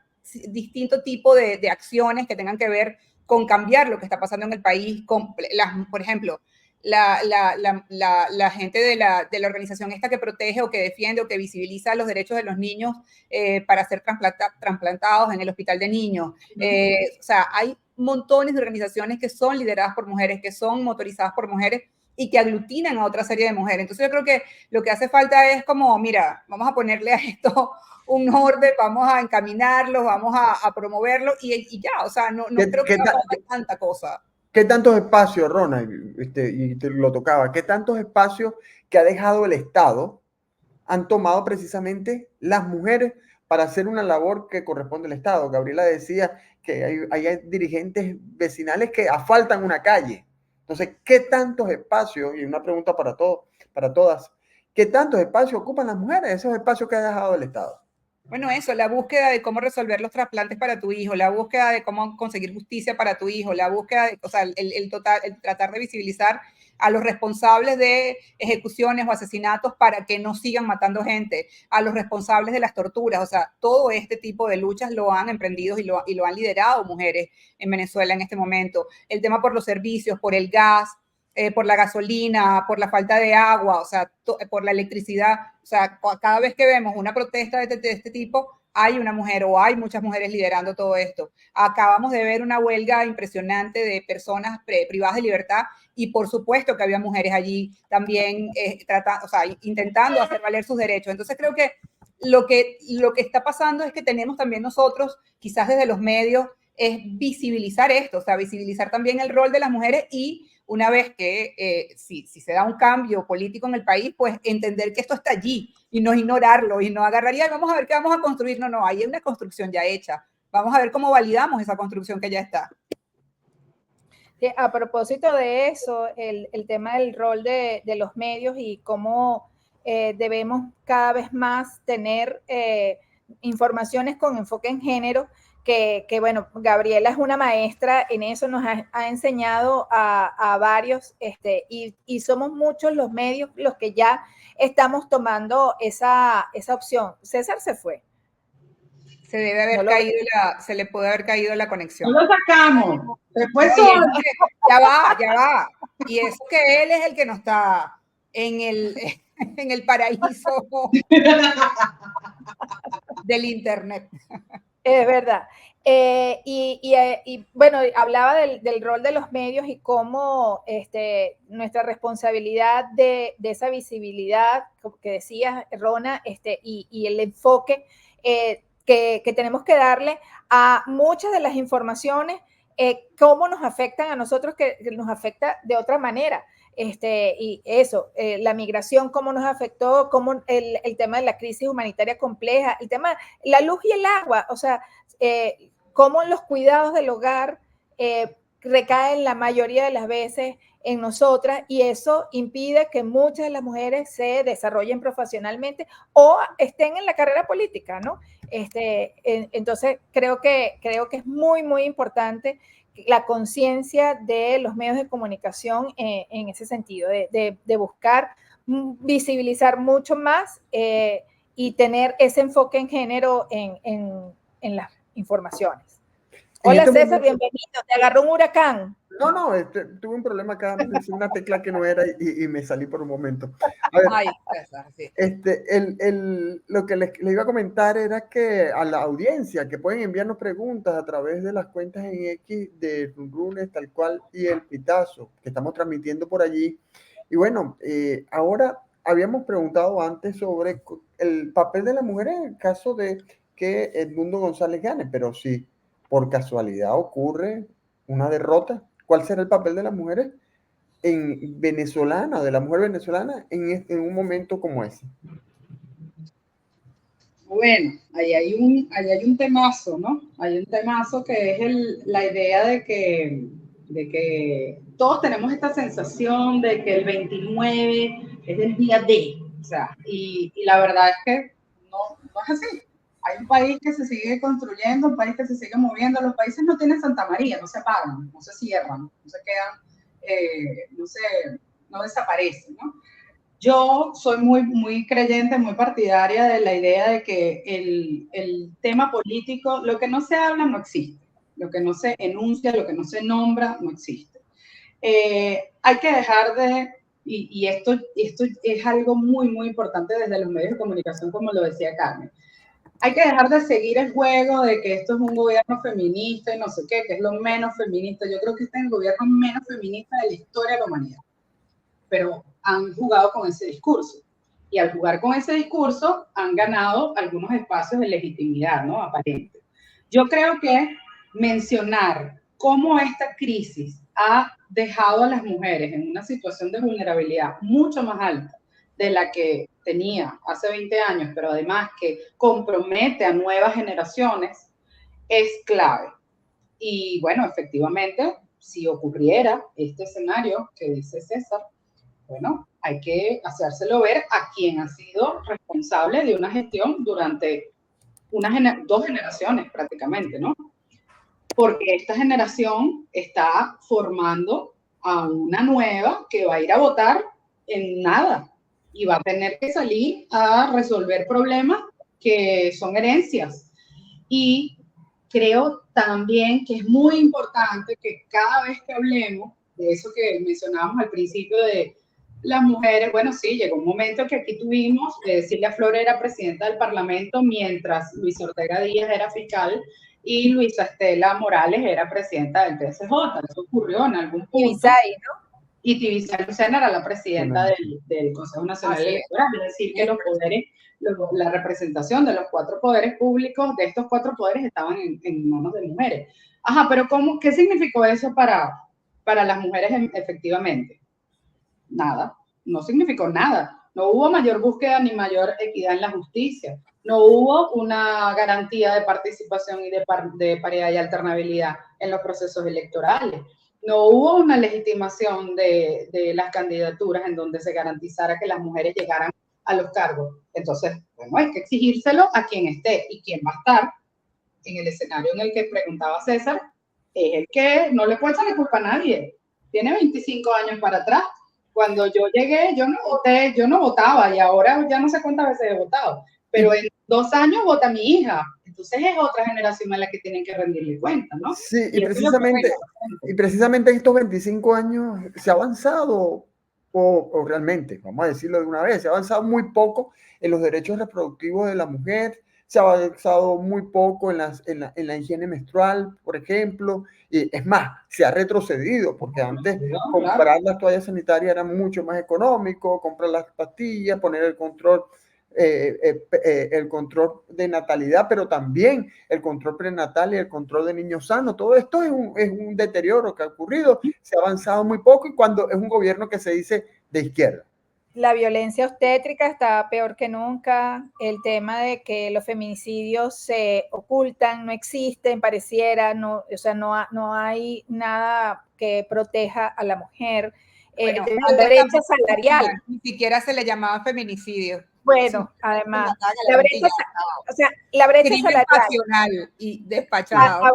distinto tipo de acciones que tengan que ver con cambiar lo que está pasando en el país. Por ejemplo, la gente de la organización esta que protege o que defiende o que visibiliza los derechos de los niños para ser trasplantados en el hospital de niños. O sea, hay montones de organizaciones que son lideradas por mujeres, que son motorizadas por mujeres y que aglutinan a otra serie de mujeres. Entonces yo creo que lo que hace falta es como, mira, vamos a ponerle a esto un orden, vamos a encaminarlo, vamos a promoverlo y ya, o sea, no creo que haya tanta cosa. ¿Qué tantos espacios, Ronald, y te lo tocaba, qué tantos espacios que ha dejado el Estado han tomado precisamente las mujeres para hacer una labor que corresponde al Estado? Gabriela decía que hay dirigentes vecinales que asfaltan una calle. Entonces, ¿qué tantos espacios, y una pregunta para todos, para todas, qué tantos espacios ocupan las mujeres, esos espacios que ha dejado el Estado? Bueno, eso, la búsqueda de cómo resolver los trasplantes para tu hijo, la búsqueda de cómo conseguir justicia para tu hijo, la búsqueda de, o sea, el tratar de visibilizar a los responsables de ejecuciones o asesinatos para que no sigan matando gente, a los responsables de las torturas, o sea, todo este tipo de luchas lo han emprendido y lo han liderado mujeres en Venezuela en este momento. El tema por los servicios, por el gas, por la gasolina, por la falta de agua, o sea, por la electricidad. O sea, cada vez que vemos una protesta de este tipo, hay una mujer o hay muchas mujeres liderando todo esto. Acabamos de ver una huelga impresionante de personas privadas de libertad y por supuesto que había mujeres allí también intentando hacer valer sus derechos. Entonces creo que lo que está pasando es que tenemos también nosotros, quizás desde los medios, es visibilizar esto, o sea, visibilizar también el rol de las mujeres y una vez que si se da un cambio político en el país, pues entender que esto está allí y no ignorarlo y no agarrar y vamos a ver qué vamos a construir. No, hay una construcción ya hecha. Vamos a ver cómo validamos esa construcción que ya está. A propósito de eso, el tema del rol de los medios y cómo debemos cada vez más tener informaciones con enfoque en género, que bueno, Gabriela es una maestra en eso, nos ha enseñado a varios y somos muchos los medios los que ya estamos tomando esa opción. César se fue. Se debe haber se le puede haber caído la conexión. No lo sacamos. Después ya va. Y es que él es el que no está en el paraíso del internet. Es verdad. Y bueno, hablaba del rol de los medios y cómo nuestra responsabilidad de esa visibilidad, que decías, Rona, y el enfoque que tenemos que darle a muchas de las informaciones, cómo nos afectan a nosotros, que nos afecta de otra manera. Y eso, la migración, cómo nos afectó, cómo el tema de la crisis humanitaria compleja, el tema, la luz y el agua, o sea, cómo los cuidados del hogar recaen la mayoría de las veces en nosotras, y eso impide que muchas de las mujeres se desarrollen profesionalmente o estén en la carrera política, ¿no? Entonces, creo que es muy, muy importante la conciencia de los medios de comunicación en ese sentido, de buscar visibilizar mucho más y tener ese enfoque en género en las informaciones. Hola César, bienvenido. Te agarró un huracán. No, tuve un problema acá, es una tecla que no era y me salí por un momento. A ver, ay, César, sí. lo que les iba a comentar era que a la audiencia que pueden enviarnos preguntas a través de las cuentas en X de Runrunes, tal cual, y el Pitazo, que estamos transmitiendo por allí. Y bueno, ahora habíamos preguntado antes sobre el papel de la mujer en el caso de que Edmundo González gane, pero si por casualidad ocurre una derrota, ¿cuál será el papel de las mujeres de la mujer venezolana en un momento como ese? Bueno, ahí hay un temazo, ¿no? Hay un temazo que es la idea de que todos tenemos esta sensación de que el 29 es el día D, o sea, y la verdad es que no es así. Hay un país que se sigue construyendo, un país que se sigue moviendo. Los países no tienen Santa María, no se apagan, no se cierran, no se quedan, no desaparecen, ¿no? Yo soy muy creyente, muy partidaria de la idea de que el tema político, lo que no se habla no existe, lo que no se enuncia, lo que no se nombra no existe. Hay que dejar de, y esto es algo muy importante desde los medios de comunicación, como lo decía Carmen, hay que dejar de seguir el juego de que esto es un gobierno feminista y no sé qué, que es lo menos feminista. Yo creo que este es el gobierno menos feminista de la historia de la humanidad. Pero han jugado con ese discurso. Y al jugar con ese discurso han ganado algunos espacios de legitimidad, ¿no? Aparente. Yo creo que mencionar cómo esta crisis ha dejado a las mujeres en una situación de vulnerabilidad mucho más alta de la que tenía hace 20 años, pero además que compromete a nuevas generaciones, es clave. Y bueno, efectivamente, si ocurriera este escenario que dice César, bueno, hay que hacérselo ver a quien ha sido responsable de una gestión durante dos generaciones prácticamente, ¿no? Porque esta generación está formando a una nueva que va a ir a votar en nada y va a tener que salir a resolver problemas que son herencias. Y creo también que es muy importante que cada vez que hablemos de eso que mencionábamos al principio de las mujeres, bueno, sí, llegó un momento que aquí tuvimos, Silvia Flores era presidenta del Parlamento mientras Luis Ortega Díaz era fiscal y Luisa Estela Morales era presidenta del TSJ. Eso ocurrió en algún punto. Tibisay, ¿no? Y Tibisay Lucena era la presidenta del Consejo Nacional Electoral, es decir, que los poderes, la representación de los cuatro poderes públicos, de estos cuatro poderes, estaban en manos de mujeres. Ajá, pero ¿qué significó eso para las mujeres efectivamente? Nada, no significó nada. No hubo mayor búsqueda ni mayor equidad en la justicia. No hubo una garantía de participación y de paridad y alternabilidad en los procesos electorales. No hubo una legitimación de las candidaturas en donde se garantizara que las mujeres llegaran a los cargos. Entonces, bueno, hay que exigírselo a quien esté, y quien va a estar en el escenario en el que preguntaba César es el que no le puede echar la culpa a nadie. Tiene 25 años para atrás. Cuando yo llegué, yo no votaba, y ahora ya no sé cuántas veces he votado, pero en 2 años vota mi hija. Entonces es otra generación a la que tienen que rendirle cuenta, ¿no? Sí, y precisamente en estos 25 años se ha avanzado, o realmente, vamos a decirlo de una vez, se ha avanzado muy poco en los derechos reproductivos de la mujer, se ha avanzado muy poco en la higiene menstrual, por ejemplo, y es más, se ha retrocedido, porque antes comprar las toallas sanitarias era mucho más económico, comprar las pastillas, poner el control de natalidad, pero también el control prenatal y el control de niños sanos. Todo esto es un deterioro que ha ocurrido, se ha avanzado muy poco, y cuando es un gobierno que se dice de izquierda. la violencia obstétrica está peor que nunca, el tema de que los feminicidios se ocultan, no existen, pareciera, no, o sea, no hay nada que proteja a la mujer. Bueno, La brecha salarial. Ni siquiera se le llamaba feminicidio. Bueno, Sí, además, la brecha, o sea, la brecha crimen salarial. pasional y despachado.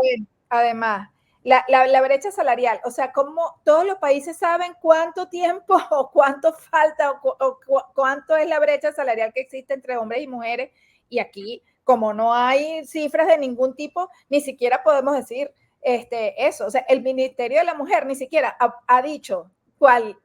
Además, la brecha salarial, o sea, como todos los países saben cuánto tiempo o cuánto falta o cuánto es la brecha salarial que existe entre hombres y mujeres, y aquí, como no hay cifras de ningún tipo, ni siquiera podemos decir eso. O sea, el Ministerio de la Mujer ni siquiera ha dicho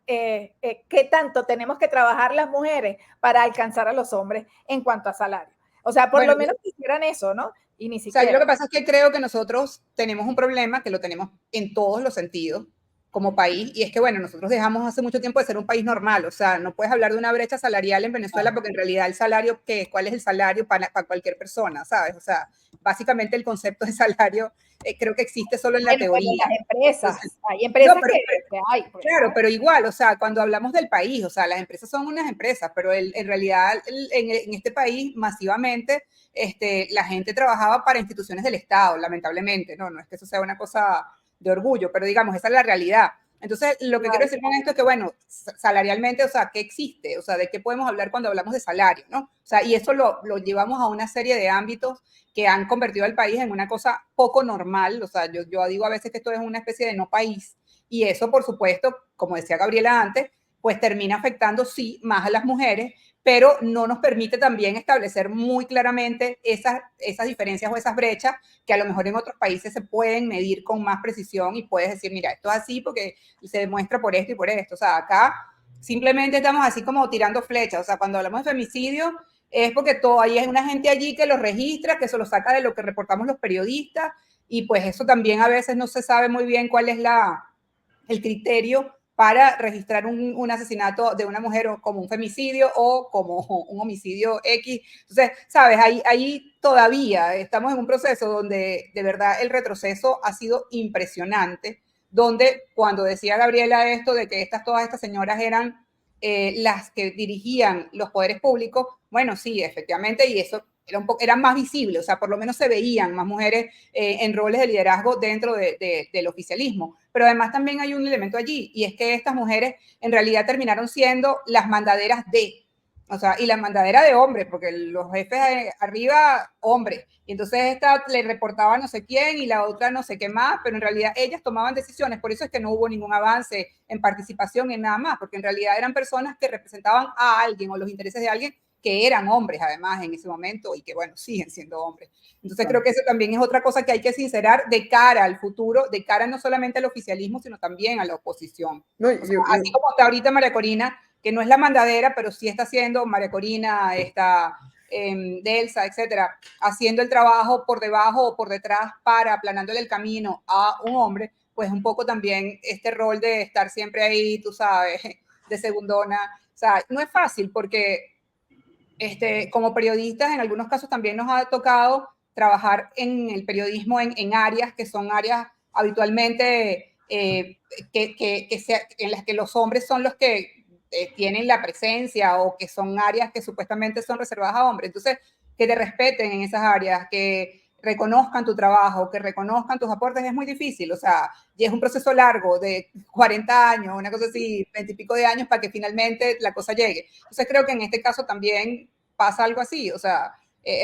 qué tanto tenemos que trabajar las mujeres para alcanzar a los hombres en cuanto a salario. O sea, por lo menos quisieran eso, ¿no? Y ni siquiera. O sea, yo lo que pasa es que creo que nosotros tenemos un problema, que lo tenemos en todos los sentidos como país, y es que, bueno, nosotros dejamos hace mucho tiempo de ser un país normal, o sea, no puedes hablar de una brecha salarial en Venezuela porque en realidad el salario, ¿cuál es el salario para cualquier persona, sabes? O sea, básicamente el concepto de salario creo que existe solo en la teoría. Las empresas, entonces, hay empresas no, pero, que hay. Pues, claro, pero igual, o sea, cuando hablamos del país, o sea, las empresas son unas empresas, pero en realidad en este país masivamente la gente trabajaba para instituciones del Estado, lamentablemente, no es que eso sea una cosa de orgullo, pero digamos, esa es la realidad. Entonces, lo que quiero decir con esto es que, bueno, salarialmente, o sea, ¿qué existe? O sea, ¿de qué podemos hablar cuando hablamos de salario, no? O sea, y eso lo llevamos a una serie de ámbitos que han convertido al país en una cosa poco normal. O sea, yo digo a veces que esto es una especie de no país, y eso, por supuesto, como decía Gabriela antes, pues termina afectando, sí, más a las mujeres, pero no nos permite también establecer muy claramente esas diferencias o esas brechas que a lo mejor en otros países se pueden medir con más precisión y puedes decir, mira, esto es así porque se demuestra por esto y por esto. O sea, acá simplemente estamos así como tirando flechas. O sea, cuando hablamos de femicidio es porque hay una gente allí que los registra, que se los saca de lo que reportamos los periodistas, y pues eso también a veces no se sabe muy bien cuál es el criterio para registrar un asesinato de una mujer como un femicidio o como un homicidio X. Entonces, sabes, ahí todavía estamos en un proceso donde de verdad el retroceso ha sido impresionante, donde cuando decía Gabriela esto de que todas estas señoras eran las que dirigían los poderes públicos, bueno, sí, efectivamente, y eso era más visible, o sea, por lo menos se veían más mujeres en roles de liderazgo dentro del oficialismo. Pero además también hay un elemento allí, y es que estas mujeres en realidad terminaron siendo las mandaderas o sea, y la mandadera de hombres, porque los jefes arriba, hombres, y entonces esta le reportaba a no sé quién y la otra no sé qué más, pero en realidad ellas tomaban decisiones. Por eso es que no hubo ningún avance en participación en nada más, porque en realidad eran personas que representaban a alguien o los intereses de alguien que eran hombres además en ese momento y que, bueno, siguen siendo hombres. Entonces creo que eso también es otra cosa que hay que sincerar de cara al futuro, de cara no solamente al oficialismo, sino también a la oposición. No, o sea, así como está ahorita María Corina, que no es la mandadera, pero sí está haciendo María Corina, Delsa, etcétera, haciendo el trabajo por debajo o por detrás para aplanándole el camino a un hombre, pues un poco también este rol de estar siempre ahí, tú sabes, de segundona. O sea, no es fácil porque como periodistas en algunos casos también nos ha tocado trabajar en el periodismo en áreas que son áreas habitualmente en las que los hombres son los que tienen la presencia o que son áreas que supuestamente son reservadas a hombres. Entonces, que te respeten en esas áreas, que reconozcan tu trabajo, que reconozcan tus aportes, es muy difícil. O sea, y es un proceso largo de 40 años, una cosa así, 20 y pico de años para que finalmente la cosa llegue. Entonces creo que en este caso también pasa algo así. O sea,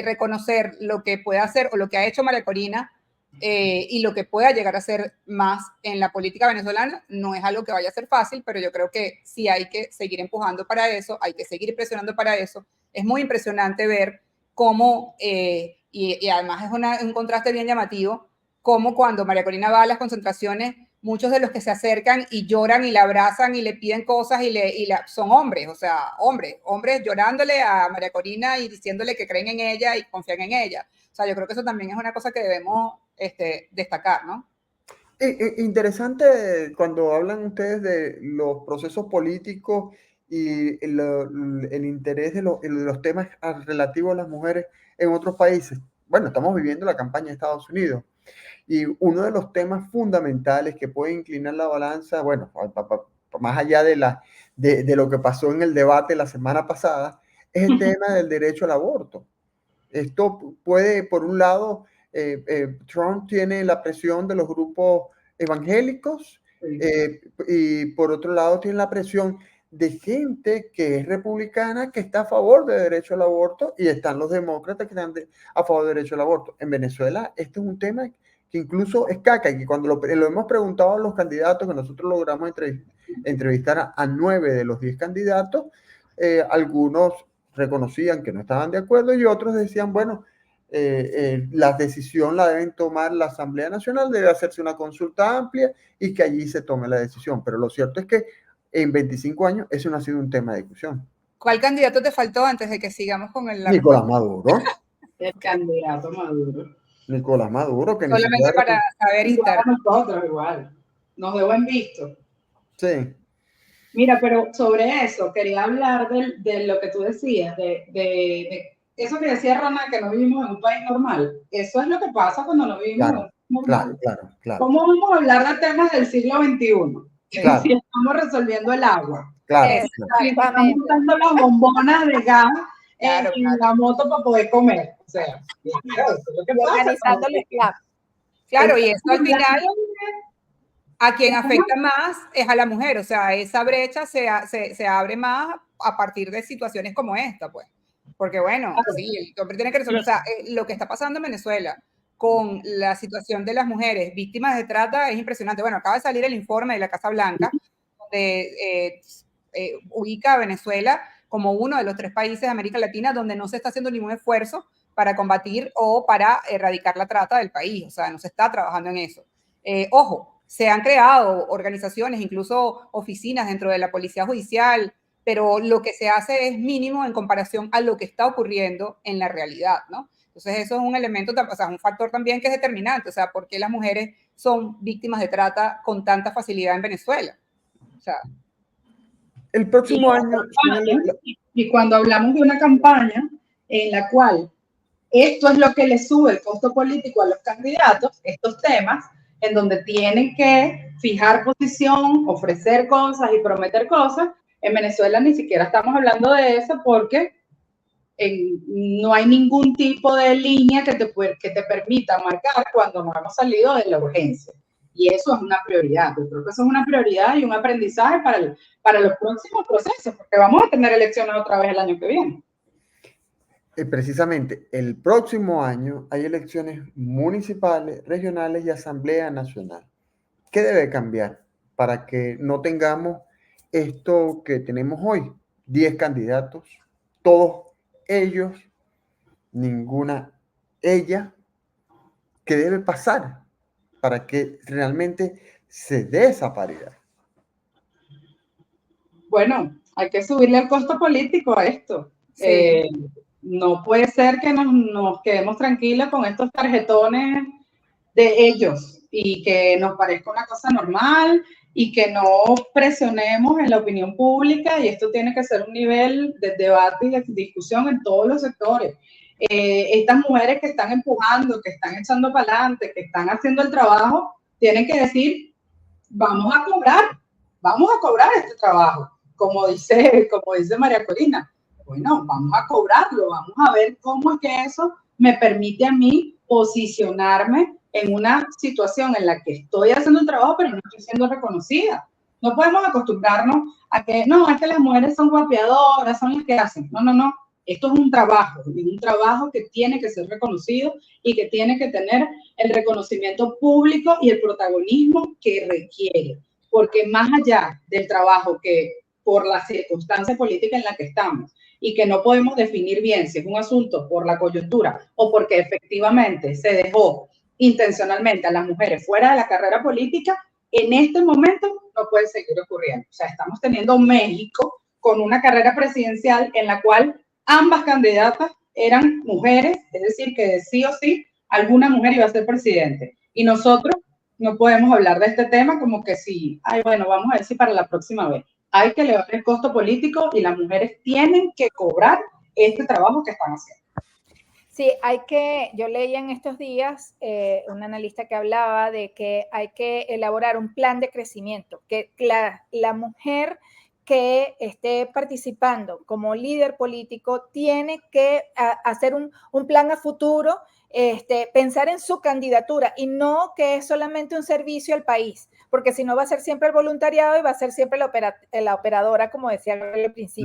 reconocer lo que puede hacer o lo que ha hecho María Corina y lo que pueda llegar a ser más en la política venezolana no es algo que vaya a ser fácil, pero yo creo que sí hay que seguir empujando para eso, hay que seguir presionando para eso. Es muy impresionante ver cómo, y además es un contraste bien llamativo, cómo cuando María Corina va a las concentraciones, muchos de los que se acercan y lloran y la abrazan y le piden cosas son hombres, o sea, hombres llorándole a María Corina y diciéndole que creen en ella y confían en ella. O sea, yo creo que eso también es una cosa que debemos destacar, ¿no? Interesante cuando hablan ustedes de los procesos políticos y el interés de los temas relativos a las mujeres en otros países. Bueno, estamos viviendo la campaña de Estados Unidos y uno de los temas fundamentales que puede inclinar la balanza, bueno, más allá de lo que pasó en el debate la semana pasada, es el tema del derecho al aborto. Esto puede, por un lado, Trump tiene la presión de los grupos evangélicos, y por otro lado tiene la presión de gente que es republicana, que está a favor del derecho al aborto, y están los demócratas que están a favor del derecho al aborto. En Venezuela, este es un tema que incluso es caca, y que cuando lo hemos preguntado a los candidatos, que nosotros logramos entrevistar a 9 de los 10 candidatos, algunos reconocían que no estaban de acuerdo y otros decían, bueno, la decisión la deben tomar la Asamblea Nacional, debe hacerse una consulta amplia y que allí se tome la decisión. Pero lo cierto es que en 25 años eso no ha sido un tema de discusión. ¿Cuál candidato te faltó antes de que sigamos con la Nicolás respuesta? Maduro. El candidato Maduro. Nicolás Maduro, que ni Solamente siquiera... para saber y Igual a nosotros, igual. Nos debo en visto. Sí. Mira, pero sobre eso, quería hablar de lo que tú decías, de eso que decía Rana, que no vivimos en un país normal. Eso es lo que pasa cuando no vivimos en un país normal. Claro. ¿Cómo vamos a hablar de temas del siglo XXI? Claro. Si estamos resolviendo el agua. Claro. Si estamos usando las bombonas de gas en la moto para poder comer. O sea, claro, eso es lo que pasa. Organizando el plan. Claro, y esto al final, a quien afecta más es a la mujer. O sea, esa brecha se abre más a partir de situaciones como esta, pues. Porque bueno, sí, el hombre tiene que resolver. O sea, lo que está pasando en Venezuela con la situación de las mujeres víctimas de trata es impresionante. Bueno, acaba de salir el informe de la Casa Blanca, donde ubica a Venezuela como uno de los 3 países de América Latina donde no se está haciendo ningún esfuerzo para combatir o para erradicar la trata del país. O sea, no se está trabajando en eso. Ojo, se han creado organizaciones, incluso oficinas dentro de la Policía Judicial, pero lo que se hace es mínimo en comparación a lo que está ocurriendo en la realidad, ¿no? Entonces eso es un elemento, o sea, un factor también que es determinante, o sea, ¿por qué las mujeres son víctimas de trata con tanta facilidad en Venezuela? O sea, el próximo año... Y cuando hablamos de una campaña en la cual esto es lo que le sube el costo político a los candidatos, estos temas, en donde tienen que fijar posición, ofrecer cosas y prometer cosas, en Venezuela ni siquiera estamos hablando de eso porque no hay ningún tipo de línea que te permita marcar cuando nos hemos salido de la urgencia. Y eso es una prioridad. Yo creo que eso es una prioridad y un aprendizaje para los próximos procesos, porque vamos a tener elecciones otra vez el año que viene. Precisamente, el próximo año hay elecciones municipales, regionales y Asamblea Nacional. ¿Qué debe cambiar para que no tengamos esto que tenemos hoy? 10 candidatos, todos ellos, ninguna ella. ¿Qué debe pasar para que realmente se dé esa paridad? Bueno, hay que subirle el costo político a esto. sí. No puede ser que nos quedemos tranquilos con estos tarjetones de ellos y que nos parezca una cosa normal y que no presionemos en la opinión pública, y esto tiene que ser un nivel de debate y de discusión en todos los sectores. Estas mujeres que están empujando, que están echando para adelante, que están haciendo el trabajo, tienen que decir, vamos a cobrar este trabajo, como dice María Corina. Bueno, vamos a cobrarlo, vamos a ver cómo es que eso me permite a mí posicionarme en una situación en la que estoy haciendo un trabajo, pero no estoy siendo reconocida. No podemos acostumbrarnos a que, no, es que las mujeres son guapeadoras, son las que hacen. No. Esto es un trabajo que tiene que ser reconocido y que tiene que tener el reconocimiento público y el protagonismo que requiere. Porque más allá del trabajo que por la circunstancia política en la que estamos y que no podemos definir bien si es un asunto por la coyuntura o porque efectivamente se dejó intencionalmente a las mujeres fuera de la carrera política, en este momento no puede seguir ocurriendo. O sea, estamos teniendo México con una carrera presidencial en la cual ambas candidatas eran mujeres, es decir, que sí o sí alguna mujer iba a ser presidente. Y nosotros no podemos hablar de este tema como que sí, ay, bueno, vamos a ver si para la próxima vez. Hay que elevar el costo político y las mujeres tienen que cobrar este trabajo que están haciendo. Sí, yo leía en estos días un analista que hablaba de que hay que elaborar un plan de crecimiento, que la mujer que esté participando como líder político tiene que hacer un plan a futuro, pensar en su candidatura y no que es solamente un servicio al país, porque si no va a ser siempre el voluntariado y va a ser siempre la operadora, como decía al principio.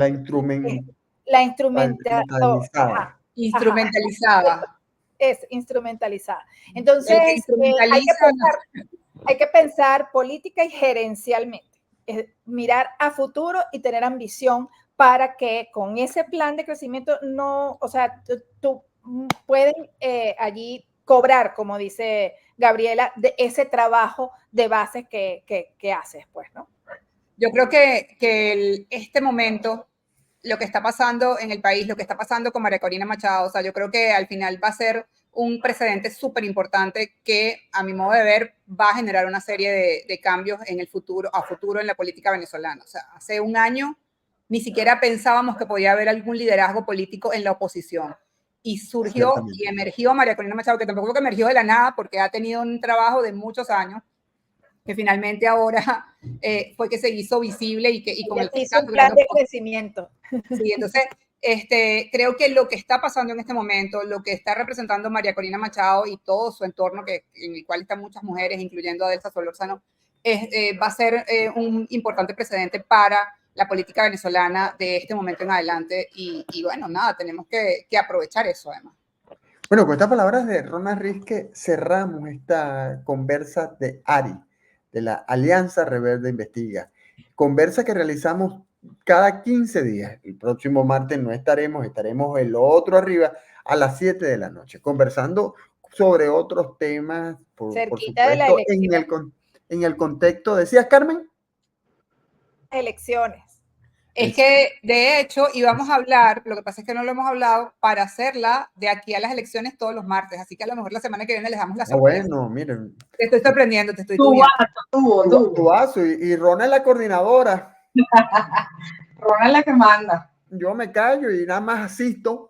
La instrumentalizada. Instrumentalizada. Es instrumentalizada. Entonces, hay que pensar política y gerencialmente. Mirar a futuro y tener ambición para que con ese plan de crecimiento tú puedes allí cobrar, como dice Gabriela, de ese trabajo de base que haces, pues, ¿no? Yo creo que este momento, lo que está pasando en el país, lo que está pasando con María Corina Machado, o sea, yo creo que al final va a ser un precedente súper importante que, a mi modo de ver, va a generar una serie de cambios en el futuro, a futuro en la política venezolana. O sea, hace un año ni siquiera pensábamos que podía haber algún liderazgo político en la oposición. Y surgió y emergió María Corina Machado, que tampoco que emergió de la nada, porque ha tenido un trabajo de muchos años, que finalmente ahora fue que se hizo visible y con el que hizo un plan de crecimiento. Sí, entonces creo que lo que está pasando en este momento, lo que está representando María Corina Machado y todo su entorno, en el cual están muchas mujeres, incluyendo a Delsa Solórzano, va a ser un importante precedente para la política venezolana de este momento en adelante. Y bueno, nada, tenemos que aprovechar eso además. Bueno, con estas palabras de Rona Risque cerramos esta conversa de ARI, de la Alianza Rebelde Investiga. Conversa que realizamos cada 15 días. El próximo martes no estaremos el otro arriba a las 7 de la noche, conversando sobre otros temas, por supuesto, de la elección. en el contexto, ¿decías, Carmen? Elecciones. Es que, de hecho, íbamos a hablar, lo que pasa es que no lo hemos hablado, para hacerla de aquí a las elecciones todos los martes, así que a lo mejor la semana que viene les damos la sorpresa. Bueno, miren. Te estoy sorprendiendo, te estoy tuviendo. Y Rona es la coordinadora. Rona es la que manda. Yo me callo y nada más asisto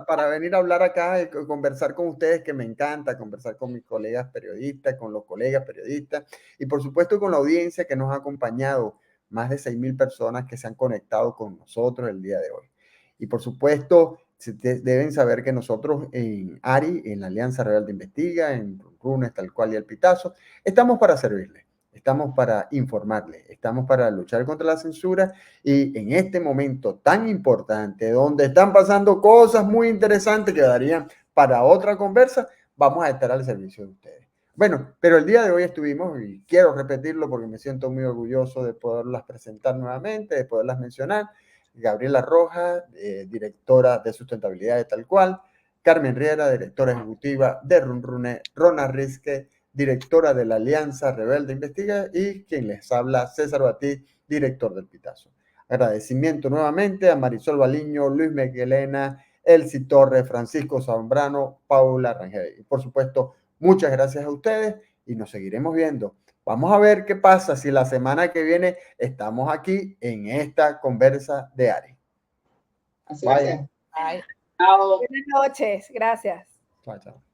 para venir a hablar acá y conversar con ustedes, que me encanta conversar con mis colegas periodistas, con los colegas periodistas y por supuesto con la audiencia que nos ha acompañado, más de 6,000 personas que se han conectado con nosotros el día de hoy. Y por supuesto, deben saber que nosotros en ARI, en la Alianza Rebelde Investiga, en Runes, Tal Cual y El Pitazo, estamos para servirles. Estamos para informarles, estamos para luchar contra la censura y en este momento tan importante, donde están pasando cosas muy interesantes que darían para otra conversa, vamos a estar al servicio de ustedes. Bueno, pero el día de hoy estuvimos, y quiero repetirlo porque me siento muy orgulloso de poderlas presentar nuevamente, de poderlas mencionar, Gabriela Rojas, directora de sustentabilidad de Tal Cual, Carmen Riera, directora ejecutiva de Runrune, Rona Risque, directora de la Alianza Rebelde Investiga, y quien les habla, César Batí, director del Pitazo. Agradecimiento nuevamente a Marisol Baliño, Luis Miguelena, Elsie Torres, Francisco Zambrano, Paula Rangel. Y por supuesto, muchas gracias a ustedes y nos seguiremos viendo. Vamos a ver qué pasa si la semana que viene estamos aquí en esta conversa de ARI. Así va a ser. Chao. Buenas noches, gracias. Chao, chao.